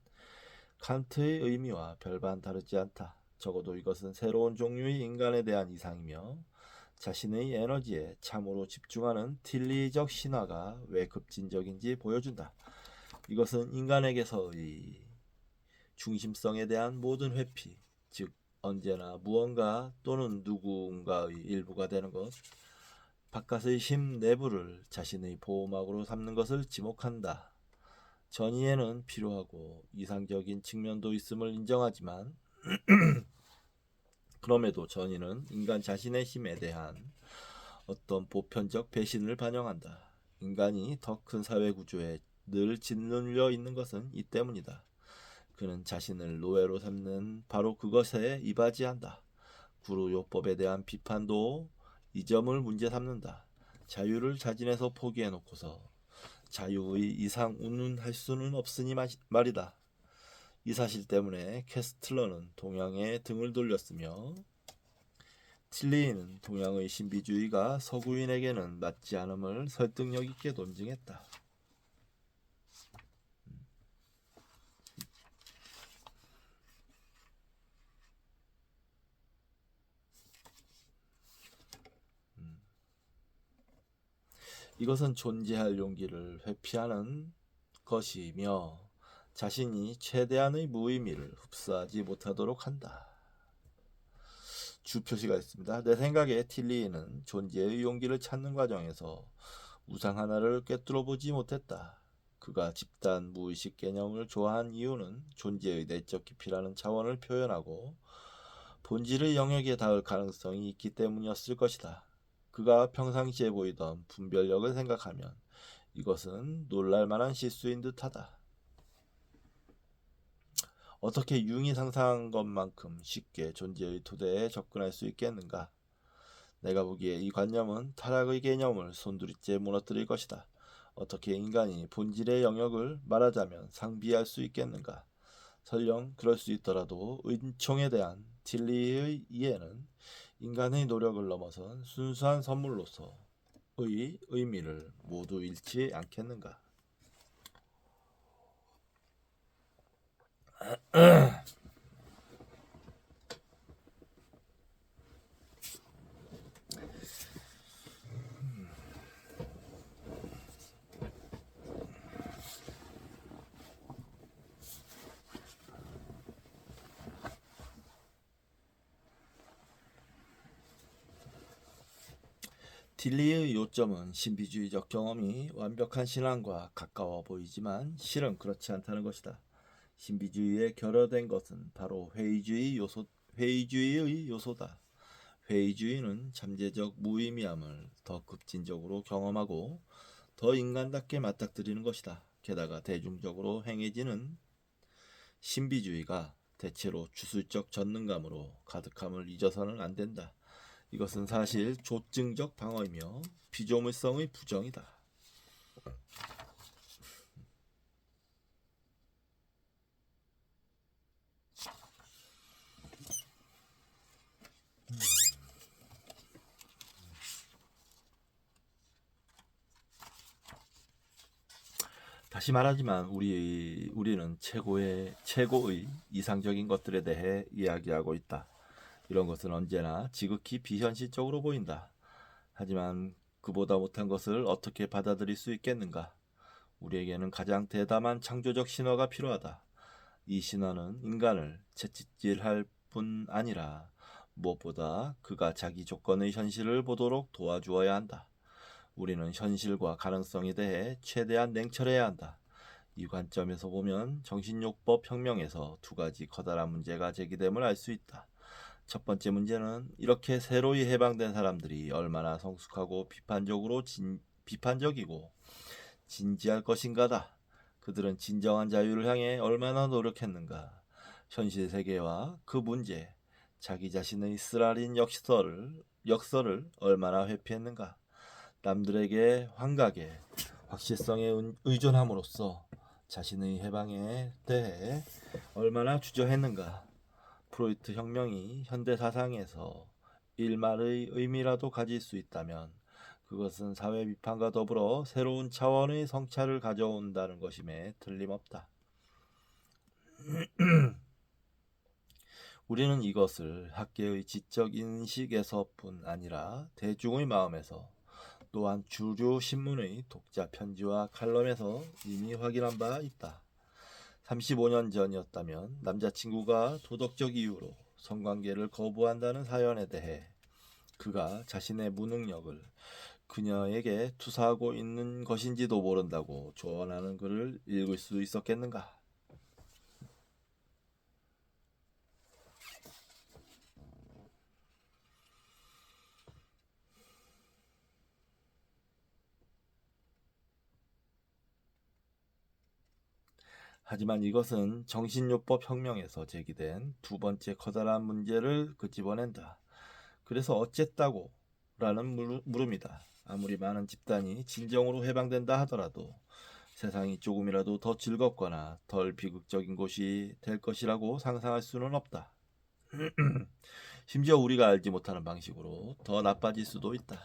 칸트의 의미와 별반 다르지 않다. 적어도 이것은 새로운 종류의 인간에 대한 이상이며 자신의 에너지에 참으로 집중하는 틸리적 신화가 왜 급진적인지 보여준다. 이것은 인간에게서의 중심성에 대한 모든 회피, 즉 언제나 무언가 또는 누군가의 일부가 되는 것, 바깥의 심 내부를 자신의 보호막으로 삼는 것을 지목한다. 전이에는 필요하고 이상적인 측면도 있음을 인정하지만 그럼에도 전이는 인간 자신의 힘에 대한 어떤 보편적 배신을 반영한다. 인간이 더 큰 사회 구조에 늘 짓눌려 있는 것은 이 때문이다. 그는 자신을 노예로 삼는 바로 그것에 이바지한다. 구루요법에 대한 비판도 이 점을 문제 삼는다. 자유를 자진해서 포기해놓고서 자유의 이상 운운할 수는 없으니 말이다. 이 사실 때문에 캐스틀러는 동양에 등을 돌렸으며 틸리는 동양의 신비주의가 서구인에게는 맞지 않음을 설득력 있게 논증했다. 이것은 존재할 용기를 회피하는 것이며 자신이 최대한의 무의미를 흡수하지 못하도록 한다. 주표시가 있습니다. 내 생각에 틸리는 존재의 용기를 찾는 과정에서 우상 하나를 꿰뚫어 보지 못했다. 그가 집단 무의식 개념을 좋아한 이유는 존재의 내적 깊이라는 차원을 표현하고 본질의 영역에 닿을 가능성이 있기 때문이었을 것이다. 그가 평상시에 보이던 분별력을 생각하면 이것은 놀랄만한 실수인 듯하다. 어떻게 융이 상상한 것만큼 쉽게 존재의 토대에 접근할 수 있겠는가? 내가 보기에 이 관념은 타락의 개념을 손두리째 무너뜨릴 것이다. 어떻게 인간이 본질의 영역을 말하자면 상비할 수 있겠는가? 설령 그럴 수 있더라도 은총에 대한 틸리의 이해는 인간의 노력을 넘어선 순수한 선물로서의 의미를 모두 잃지 않겠는가? 딜리의 요점은 신비주의적 경험이 완벽한 신앙과 가까워 보이지만 실은 그렇지 않다는 것이다. 신비주의에 결여된 것은 바로 회의주의 회의주의의 요소다. 회의주의는 잠재적 무의미함을 더 급진적으로 경험하고 더 인간답게 맞닥뜨리는 것이다. 게다가 대중적으로 행해지는 신비주의가 대체로 주술적 전능감으로 가득함을 잊어서는 안 된다. 이것은 사실 조증적 방어이며 피조물성의 부정이다. 다시 말하지만 우리는 최고의 이상적인 것들에 대해 이야기하고 있다. 이런 것은 언제나 지극히 비현실적으로 보인다. 하지만 그보다 못한 것을 어떻게 받아들일 수 있겠는가? 우리에게는 가장 대담한 창조적 신화가 필요하다. 이 신화는 인간을 채찍질할 뿐 아니라 무엇보다 그가 자기 조건의 현실을 보도록 도와주어야 한다. 우리는 현실과 가능성에 대해 최대한 냉철해야 한다. 이 관점에서 보면 정신요법 혁명에서 두 가지 커다란 문제가 제기됨을 알 수 있다. 첫 번째 문제는 이렇게 새로이 해방된 사람들이 얼마나 성숙하고 비판적이고 진지할 것인가다. 그들은 진정한 자유를 향해 얼마나 노력했는가. 현실 세계와 그 문제, 자기 자신의 쓰라린 역설을 얼마나 회피했는가. 남들에게 환각에 확실성에 의존함으로써 자신의 해방에 대해 얼마나 주저했는가. 프로이트 혁명이 현대 사상에서 일말의 의미라도 가질 수 있다면 그것은 사회 비판과 더불어 새로운 차원의 성찰을 가져온다는 것임에 틀림없다. 우리는 이것을 학계의 지적 인식에서뿐 아니라 대중의 마음에서, 또한 주류 신문의 독자 편지와 칼럼에서 이미 확인한 바 있다. 35년 전이었다면 남자친구가 도덕적 이유로 성관계를 거부한다는 사연에 대해 그가 자신의 무능력을 그녀에게 투사하고 있는 것인지도 모른다고 조언하는 글을 읽을 수 있었겠는가? 하지만 이것은 정신요법 혁명에서 제기된 두 번째 커다란 문제를 끄집어낸다. 그래서 어쨌다고? 라는 물음이다. 아무리 많은 집단이 진정으로 해방된다 하더라도 세상이 조금이라도 더 즐겁거나 덜 비극적인 곳이 될 것이라고 상상할 수는 없다. 심지어 우리가 알지 못하는 방식으로 더 나빠질 수도 있다.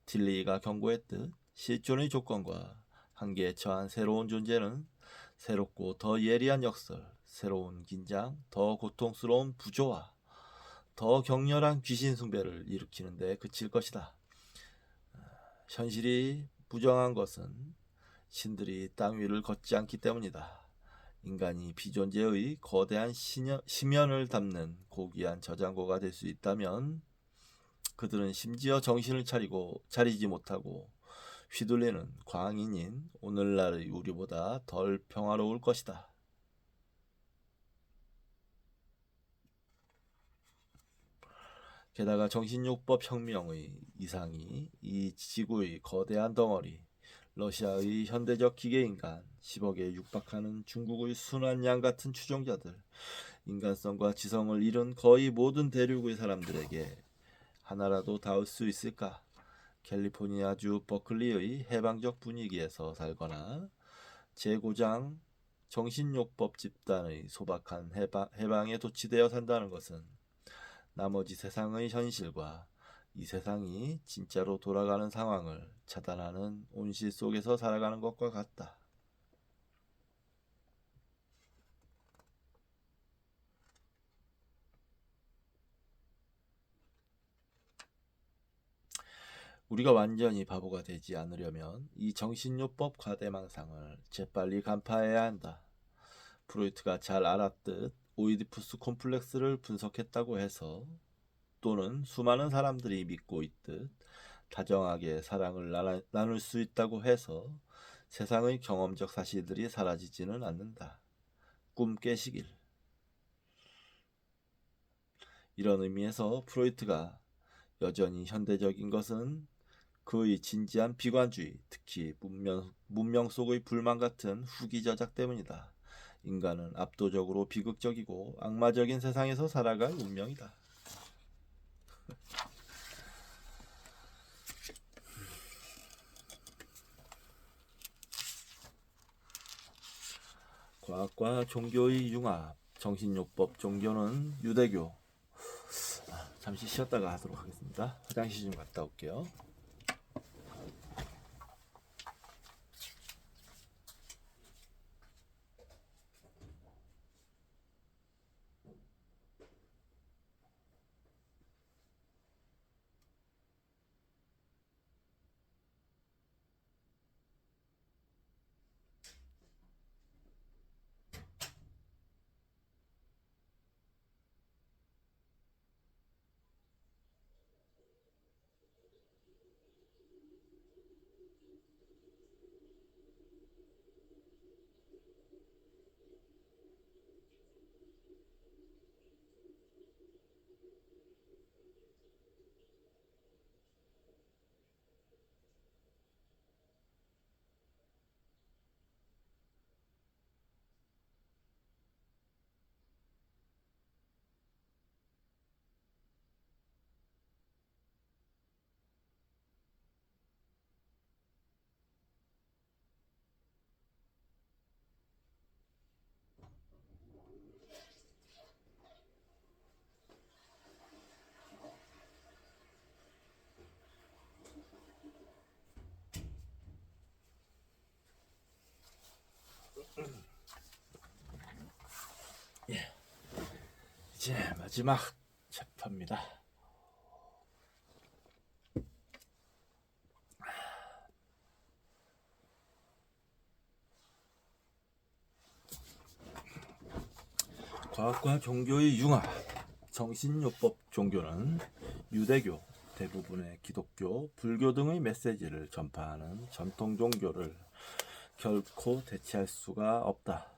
틸리가 경고했듯 실존의 조건과 한계에 처한 새로운 존재는 새롭고 더 예리한 역설, 새로운 긴장, 더 고통스러운 부조화, 더 격렬한 귀신 숭배를 일으키는 데 그칠 것이다. 현실이 부정한 것은 신들이 땅 위를 걷지 않기 때문이다. 인간이 비존재의 거대한 심연을 담는 고귀한 저장고가 될 수 있다면 그들은 심지어 정신을 차리지 못하고 휘둘리는 광인인 오늘날의 우리보다 덜 평화로울 것이다. 게다가 정신요법 혁명의 이상이 이 지구의 거대한 덩어리, 러시아의 현대적 기계인간, 10억에 육박하는 중국의 순한 양 같은 추종자들, 인간성과 지성을 잃은 거의 모든 대륙의 사람들에게 하나라도 닿을 수 있을까? 캘리포니아주 버클리의 해방적 분위기에서 살거나 제고장 정신요법 집단의 소박한 해방에 도취되어 산다는 것은 나머지 세상의 현실과 이 세상이 진짜로 돌아가는 상황을 차단하는 온실 속에서 살아가는 것과 같다. 우리가 완전히 바보가 되지 않으려면 이 정신요법 과대망상을 재빨리 간파해야 한다. 프로이트가 잘 알았듯 오이디푸스 콤플렉스를 분석했다고 해서, 또는 수많은 사람들이 믿고 있듯 다정하게 사랑을 나눌 수 있다고 해서 세상의 경험적 사실들이 사라지지는 않는다. 꿈 깨시길. 이런 의미에서 프로이트가 여전히 현대적인 것은 그의 진지한 비관주의, 특히 문명 속의 불만 같은 후기 저작 때문이다. 인간은 압도적으로 비극적이고 악마적인 세상에서 살아갈 운명이다. 과학과 종교의 융합, 정신요법 종교는 유대교. 잠시 쉬었다가 하도록 하겠습니다. 화장실 좀 갔다 올게요. 이제 마지막 챕터입니다. 과학과 종교의 융합, 정신요법 종교는 유대교, 대부분의 기독교, 불교 등의 메시지를 전파하는 전통 종교를 결코 대체할 수가 없다.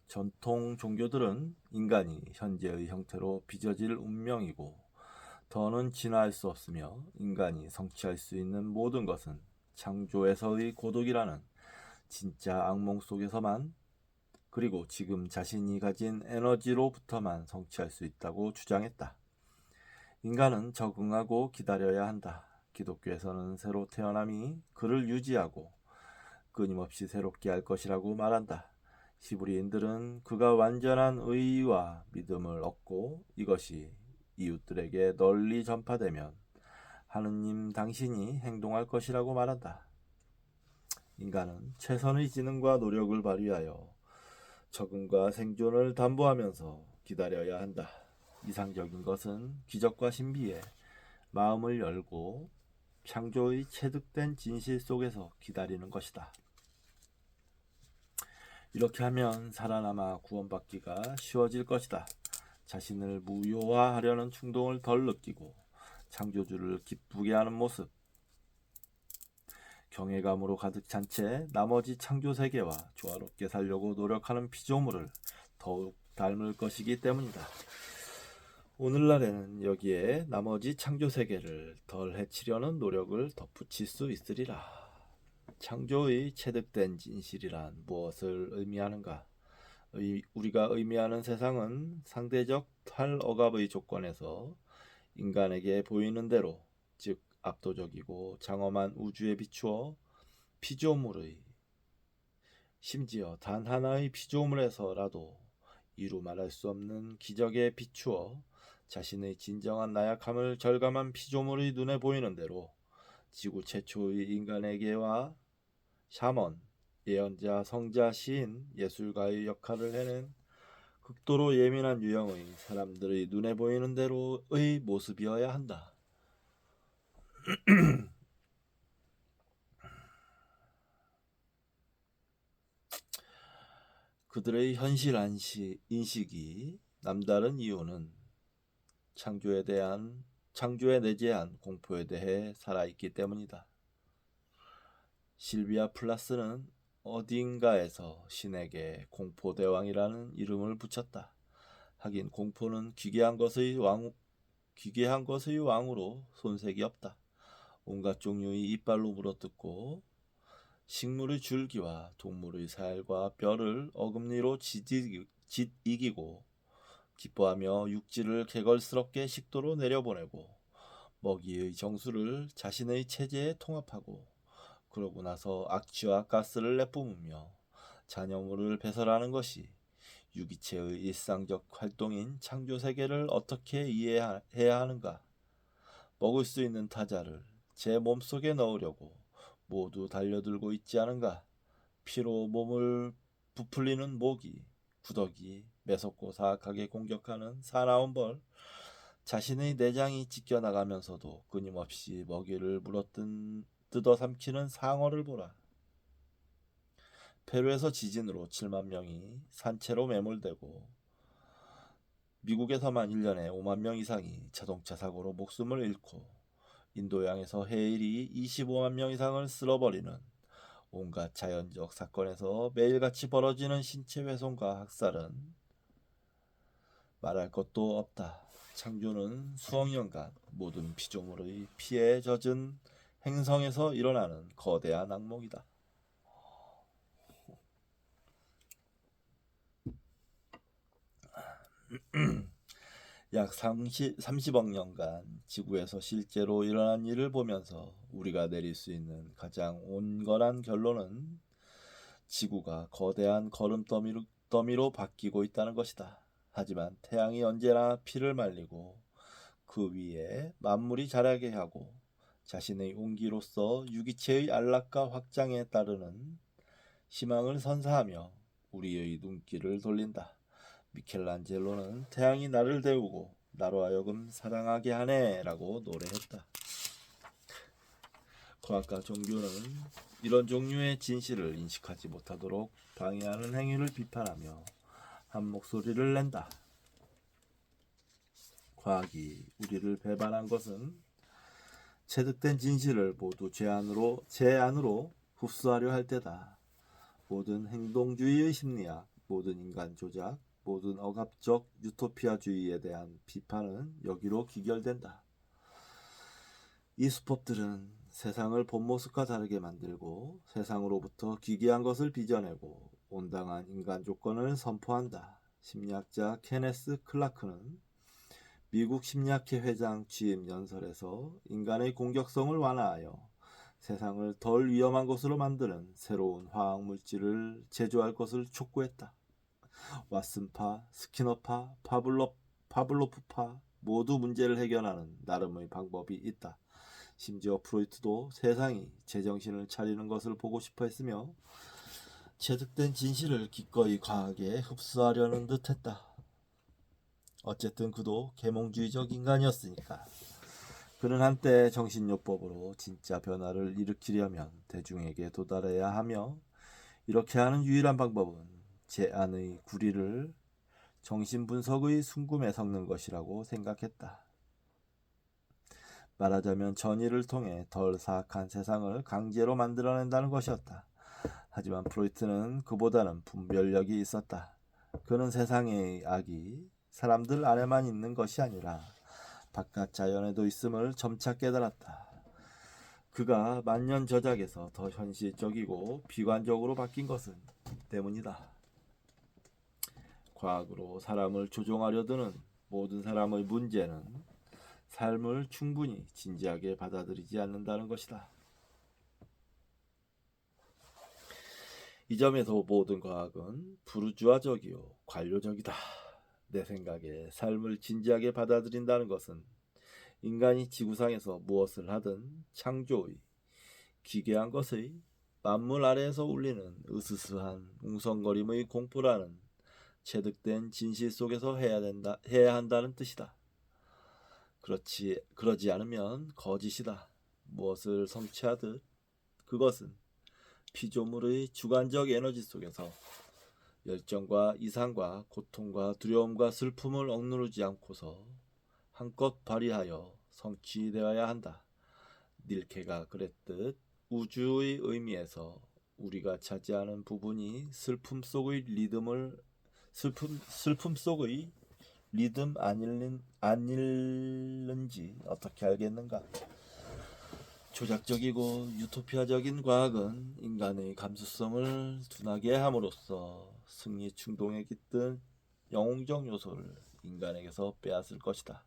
전통 종교들은 인간이 현재의 형태로 빚어질 운명이고 더는 진화할 수 없으며 인간이 성취할 수 있는 모든 것은 창조에서의 고독이라는 진짜 악몽 속에서만, 그리고 지금 자신이 가진 에너지로부터만 성취할 수 있다고 주장했다. 인간은 적응하고 기다려야 한다. 기독교에서는 새로 태어남이 그를 유지하고 끊임없이 새롭게 할 것이라고 말한다. 히브리인들은 그가 완전한 의와 믿음을 얻고 이것이 이웃들에게 널리 전파되면 하느님 당신이 행동할 것이라고 말한다. 인간은 최선의 지능과 노력을 발휘하여 적응과 생존을 담보하면서 기다려야 한다. 이상적인 것은 기적과 신비에 마음을 열고 창조의 체득된 진실 속에서 기다리는 것이다. 이렇게 하면 살아남아 구원받기가 쉬워질 것이다. 자신을 무효화하려는 충동을 덜 느끼고 창조주를 기쁘게 하는 모습, 경외감으로 가득 찬 채 나머지 창조세계와 조화롭게 살려고 노력하는 피조물을 더욱 닮을 것이기 때문이다. 오늘날에는 여기에 나머지 창조세계를 덜 해치려는 노력을 덧붙일 수 있으리라. 창조의 체득된 진실이란 무엇을 의미하는가? 우리가 의미하는 세상은 상대적 탈억압의 조건에서 인간에게 보이는 대로, 즉 압도적이고 장엄한 우주에 비추어 피조물의, 심지어 단 하나의 피조물에서라도 이루 말할 수 없는 기적에 비추어 자신의 진정한 나약함을 절감한 피조물의 눈에 보이는 대로 지구 최초의 인간에게와 샤먼, 예언자, 성자, 시인, 예술가의 역할을 해낸 극도로 예민한 유형의 사람들의 눈에 보이는 대로의 모습이어야 한다. 그들의 현실 인식이 남다른 이유는 창조에 내재한 공포에 대해 살아있기 때문이다. 실비아 플라스는 어딘가에서 신에게 공포대왕이라는 이름을 붙였다. 하긴 공포는 기괴한 것의 왕으로 손색이 없다. 온갖 종류의 이빨로 물어뜯고 식물의 줄기와 동물의 살과 뼈를 어금니로 짓이기고 기뻐하며 육지를 개걸스럽게 식도로 내려보내고 먹이의 정수를 자신의 체제에 통합하고 그러고 나서 악취와 가스를 내뿜으며 잔여물을 배설하는 것이 유기체의 일상적 활동인 창조세계를 어떻게 이해해야 하는가? 먹을 수 있는 타자를 제 몸속에 넣으려고 모두 달려들고 있지 않은가? 피로 몸을 부풀리는 모기, 구더기, 매섭고 사악하게 공격하는 사나운 벌, 자신의 내장이 찢겨나가면서도 끊임없이 먹이를 뜯어삼키는 상어를 보라. 페루에서 지진으로 7만 명이 산채로 매몰되고 미국에서만 1년에 5만 명 이상이 자동차 사고로 목숨을 잃고 인도양에서 해일이 25만 명 이상을 쓸어버리는 온갖 자연적 사건에서 매일같이 벌어지는 신체 훼손과 학살은 말할 것도 없다. 창조는 수억 년간 모든 피조물의 피에 젖은 행성에서 일어나는 거대한 악몽이다. 약 30억 년간 지구에서 실제로 일어난 일을 보면서 우리가 내릴 수 있는 가장 온건한 결론은 지구가 거대한 거름더미로 바뀌고 있다는 것이다. 하지만 태양이 언제나 피를 말리고 그 위에 만물이 자라게 하고 자신의 온기로서 유기체의 안락과 확장에 따르는 희망을 선사하며 우리의 눈길을 돌린다. 미켈란젤로는 태양이 나를 데우고 나로 하여금 사랑하게 하네 라고 노래했다. 과학과 종교는 이런 종류의 진실을 인식하지 못하도록 방해하는 행위를 비판하며 한 목소리를 낸다. 과학이 우리를 배반한 것은 체득된 진실을 모두 제 안으로 흡수하려 할 때다. 모든 행동주의의 심리학, 모든 인간 조작, 모든 억압적 유토피아주의에 대한 비판은 여기로 귀결된다. 이 수법들은 세상을 본 모습과 다르게 만들고 세상으로부터 기괴한 것을 빚어내고 온당한 인간 조건을 선포한다. 심리학자 케네스 클라크는 미국 심리학회 회장 취임 연설에서 인간의 공격성을 완화하여 세상을 덜 위험한 곳으로 만드는 새로운 화학물질을 제조할 것을 촉구했다. 왓슨파, 스키너파, 파블로프파 모두 문제를 해결하는 나름의 방법이 있다. 심지어 프로이트도 세상이 제정신을 차리는 것을 보고 싶어 했으며 체득된 진실을 기꺼이 과하게 흡수하려는 듯 했다. 어쨌든 그도 계몽주의적 인간이었으니까. 그는 한때 정신요법으로 진짜 변화를 일으키려면 대중에게 도달해야 하며 이렇게 하는 유일한 방법은 제 안의 구리를 정신분석의 순금에 섞는 것이라고 생각했다. 말하자면 전의를 통해 덜 사악한 세상을 강제로 만들어낸다는 것이었다. 하지만 프로이트는 그보다는 분별력이 있었다. 그는 세상의 악이 사람들 안에만 있는 것이 아니라 바깥 자연에도 있음을 점차 깨달았다. 그가 만년 저작에서 더 현실적이고 비관적으로 바뀐 것은 때문이다. 과학으로 사람을 조종하려 드는 모든 사람의 문제는 삶을 충분히 진지하게 받아들이지 않는다는 것이다. 이 점에서 모든 과학은 부르주아적이요 관료적이다. 내 생각에 삶을 진지하게 받아들인다는 것은 인간이 지구상에서 무엇을 하든 창조의, 기괴한 것의 만물 아래에서 울리는 으스스한 웅성거림의 공포라는 체득된 진실 속에서 해야 한다는 뜻이다. 그러지 않으면 거짓이다. 무엇을 성취하듯 그것은 피조물의 주관적 에너지 속에서 열정과 이상과 고통과 두려움과 슬픔을 억누르지 않고서 한껏 발휘하여 성취되어야 한다. 닐케가 그랬듯 우주의 의미에서 우리가 차지하는 부분이 슬픔 속의 리듬 안 읽는지 어떻게 알겠는가? 조작적이고 유토피아적인 과학은 인간의 감수성을 둔하게 함으로써 승리 충동에 깃든 영웅적 요소를 인간에게서 빼앗을 것이다.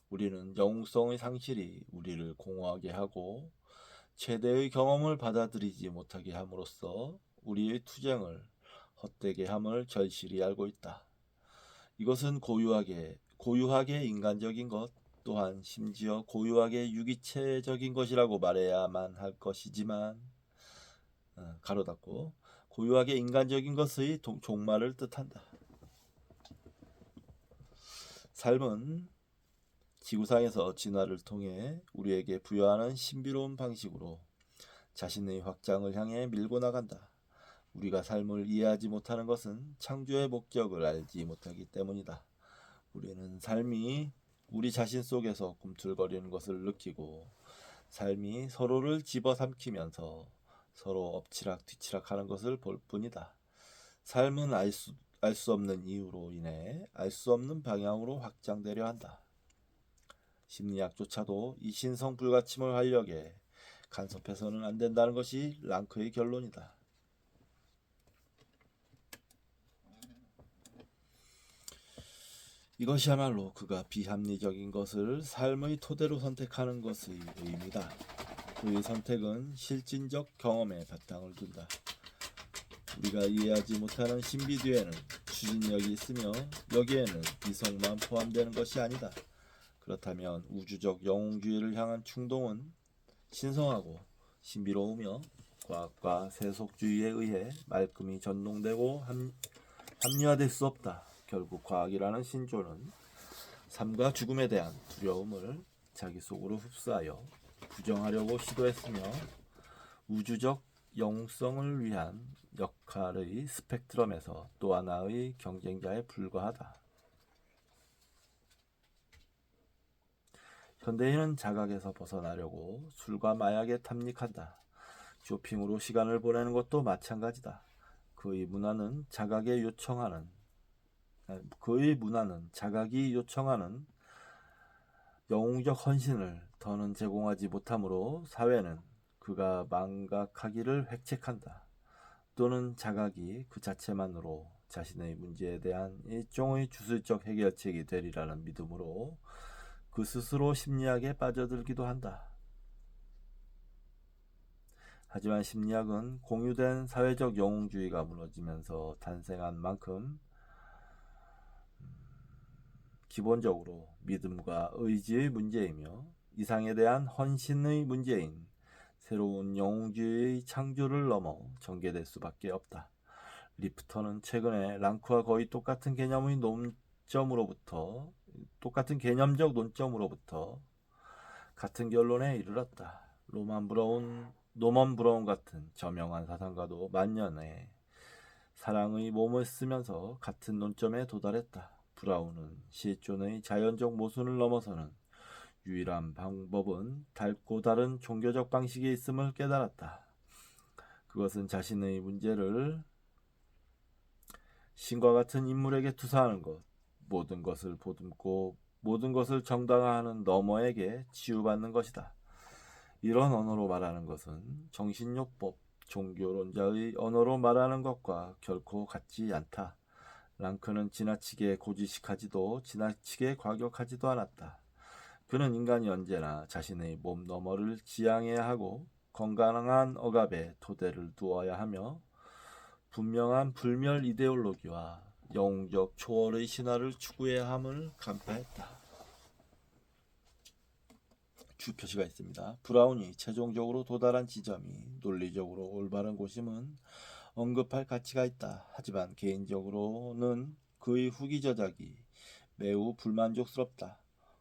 우리는 영웅성의 상실이 우리를 공허하게 하고 최대의 경험을 받아들이지 못하게 함으로써 우리의 투쟁을 헛되게 함을 절실히 알고 있다. 이것은 고유하게 인간적인 것 또한 심지어 고유하게 유기체적인 것이라고 말해야만 할 것이지만 가로 닫고 고유하게 인간적인 것의 종말을 뜻한다. 삶은 지구상에서 진화를 통해 우리에게 부여하는 신비로운 방식으로 자신의 확장을 향해 밀고 나간다. 우리가 삶을 이해하지 못하는 것은 창조의 목적을 알지 못하기 때문이다. 우리는 삶이 우리 자신 속에서 꿈틀거리는 것을 느끼고 삶이 서로를 집어삼키면서 서로 엎치락 뒤치락 하는 것을 볼 뿐이다. 삶은 알 수 없는 이유로 인해 알 수 없는 방향으로 확장되려 한다. 심리학조차도 이 신성 불가침을 활력에 간섭해서는 안 된다는 것이 랑크의 결론이다. 이것이야말로 그가 비합리적인 것을 삶의 토대로 선택하는 것의 의미다. 그의 선택은 실질적 경험에 바탕을 둔다. 우리가 이해하지 못하는 신비 뒤에는 추진력이 있으며 여기에는 이성만 포함되는 것이 아니다. 그렇다면 우주적 영웅주의를 향한 충동은 신성하고 신비로우며 과학과 세속주의에 의해 말끔히 전동되고 합리화될 수 없다. 결국 과학이라는 신조는 삶과 죽음에 대한 두려움을 자기 속으로 흡수하여 부정하려고 시도했으며 우주적 영웅성을 위한 역할의 스펙트럼에서 또 하나의 경쟁자에 불과하다. 현대인은 자각에서 벗어나려고 술과 마약에 탐닉한다. 쇼핑으로 시간을 보내는 것도 마찬가지다. 그의 문화는 자각이 요청하는 영웅적 헌신을 더는 제공하지 못하므로 사회는 그가 망각하기를 획책한다. 또는 자각이 그 자체만으로 자신의 문제에 대한 일종의 주술적 해결책이 되리라는 믿음으로 그 스스로 심리학에 빠져들기도 한다. 하지만 심리학은 공유된 사회적 영웅주의가 무너지면서 탄생한 만큼 기본적으로 믿음과 의지의 문제이며 이상에 대한 헌신의 문제인 새로운 영웅주의의 창조를 넘어 전개될 수밖에 없다. 리프터는 최근에 랑크와 거의 똑같은 개념적 논점으로부터 같은 결론에 이르렀다. 노먼 브라운 같은 저명한 사상가도 만년에 사랑의 몸을 쓰면서 같은 논점에 도달했다. 브라운은 실존의 자연적 모순을 넘어서는 유일한 방법은 달고 다른 종교적 방식이 있음을 깨달았다. 그것은 자신의 문제를 신과 같은 인물에게 투사하는 것, 모든 것을 보듬고 모든 것을 정당화하는 너머에게 치유받는 것이다. 이런 언어로 말하는 것은 정신요법, 종교론자의 언어로 말하는 것과 결코 같지 않다. 랑크는 지나치게 고지식하지도 지나치게 과격하지도 않았다. 그는 인간이 언제나 자신의 몸 너머를 지향해야 하고 건강한 억압에 토대를 두어야 하며 분명한 불멸 이데올로기와 영웅적 초월의 신화를 추구해야 함을 간파했다. 주표시가 있습니다. 브라운이 최종적으로 도달한 지점이 논리적으로 올바른 곳임은 언급할 가치가 있다. 하지만 개인적으로는 그의 후기 저작이 매우 불만족스럽다.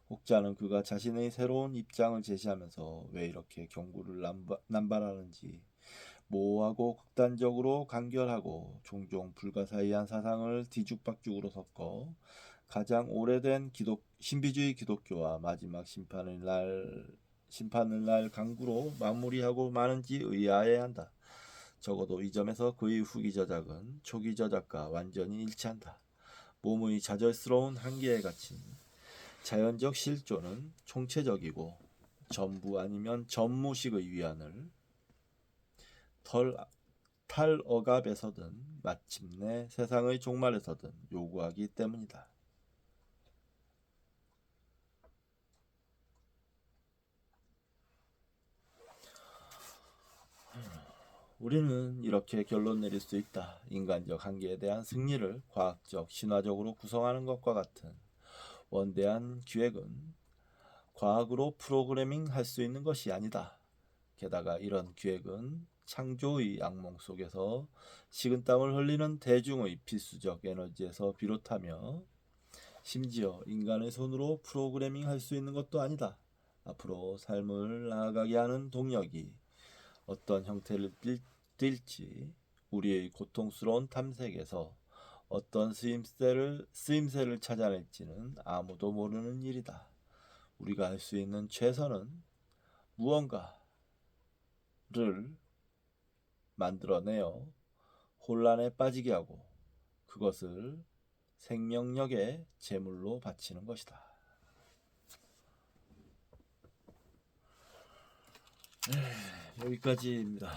혹자는 그가 자신의 새로운 입장을 제시하면서 왜 이렇게 경구를 남발하는지 모호하고 극단적으로 간결하고 종종 불가사의한 사상을 뒤죽박죽으로 섞어 가장 오래된 신비주의 기독교와 마지막 심판을 날 강구로 마무리하고 마는지 의아해한다. 적어도 이 점에서 그의 후기 저작은 초기 저작과 완전히 일치한다. 몸의 좌절스러운 한계에 갇힌 자연적 실존은 총체적이고 전부 아니면 전무식의 위안을 탈억압에서든 마침내 세상의 종말에서든 요구하기 때문이다. 우리는 이렇게 결론 내릴 수 있다. 인간적 한계에 대한 승리를 과학적, 신화적으로 구성하는 것과 같은 원대한 기획은 과학으로 프로그래밍 할 수 있는 것이 아니다. 게다가 이런 기획은 창조의 악몽 속에서 식은땀을 흘리는 대중의 필수적 에너지에서 비롯하며 심지어 인간의 손으로 프로그래밍 할 수 있는 것도 아니다. 앞으로 삶을 나아가게 하는 동력이 어떤 형태를 띨지 우리의 고통스러운 탐색에서 어떤 쓰임새를 찾아낼지는 아무도 모르는 일이다. 우리가 할 수 있는 최선은 무언가를 만들어내어 혼란에 빠지게 하고 그것을 생명력의 제물로 바치는 것이다. 여기까지입니다.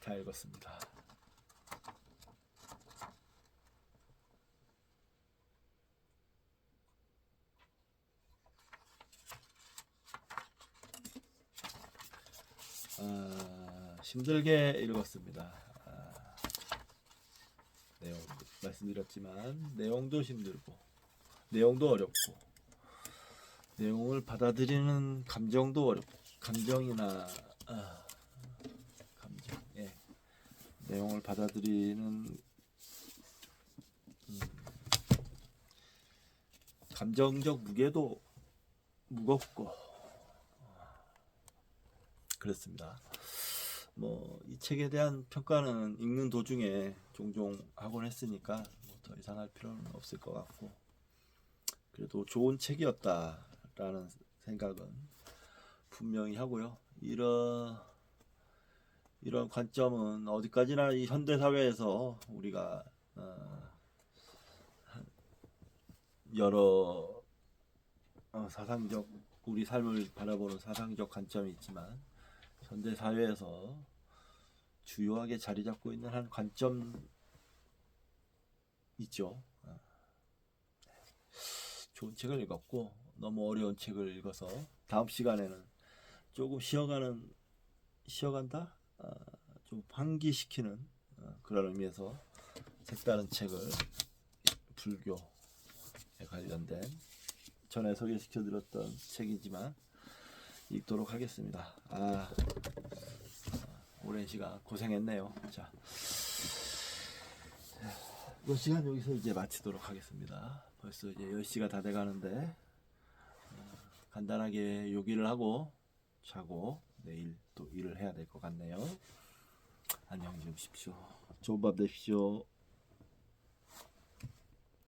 다 읽었습니다. 힘들게 읽었습니다. 내용 말씀드렸지만 내용도 힘들고 내용도 어렵고 내용을 받아들이는 감정도 어렵고 감정, 내용을 받아들이는 감정적 무게도 무겁고 그렇습니다. 이 책에 대한 평가는 읽는 도중에 종종 하곤 했으니까 더 이상 할 필요는 없을 것 같고 그래도 좋은 책이었다라는 생각은 분명히 하고요. 이런 관점은 어디까지나 이 현대 사회에서 우리가 여러 사상적 우리 삶을 바라보는 사상적 관점이 있지만 현대 사회에서 주요하게 자리 잡고 있는 한 관점 있죠. 좋은 책을 읽었고 너무 어려운 책을 읽어서 다음 시간에는 조금 쉬어간다? 좀 환기시키는 그런 의미에서 색다른 책을 불교에 관련된 전에 소개시켜드렸던 책이지만 읽도록 하겠습니다. 오랜 시간 고생했네요. 자, 이 시간 여기서 이제 마치도록 하겠습니다. 벌써 이제 10시가 다 돼가는데 간단하게 요기를 하고 자고 내일 또 일을 해야 될 것 같네요. 안녕히 주무십시오. 좋은 밤 되십시오.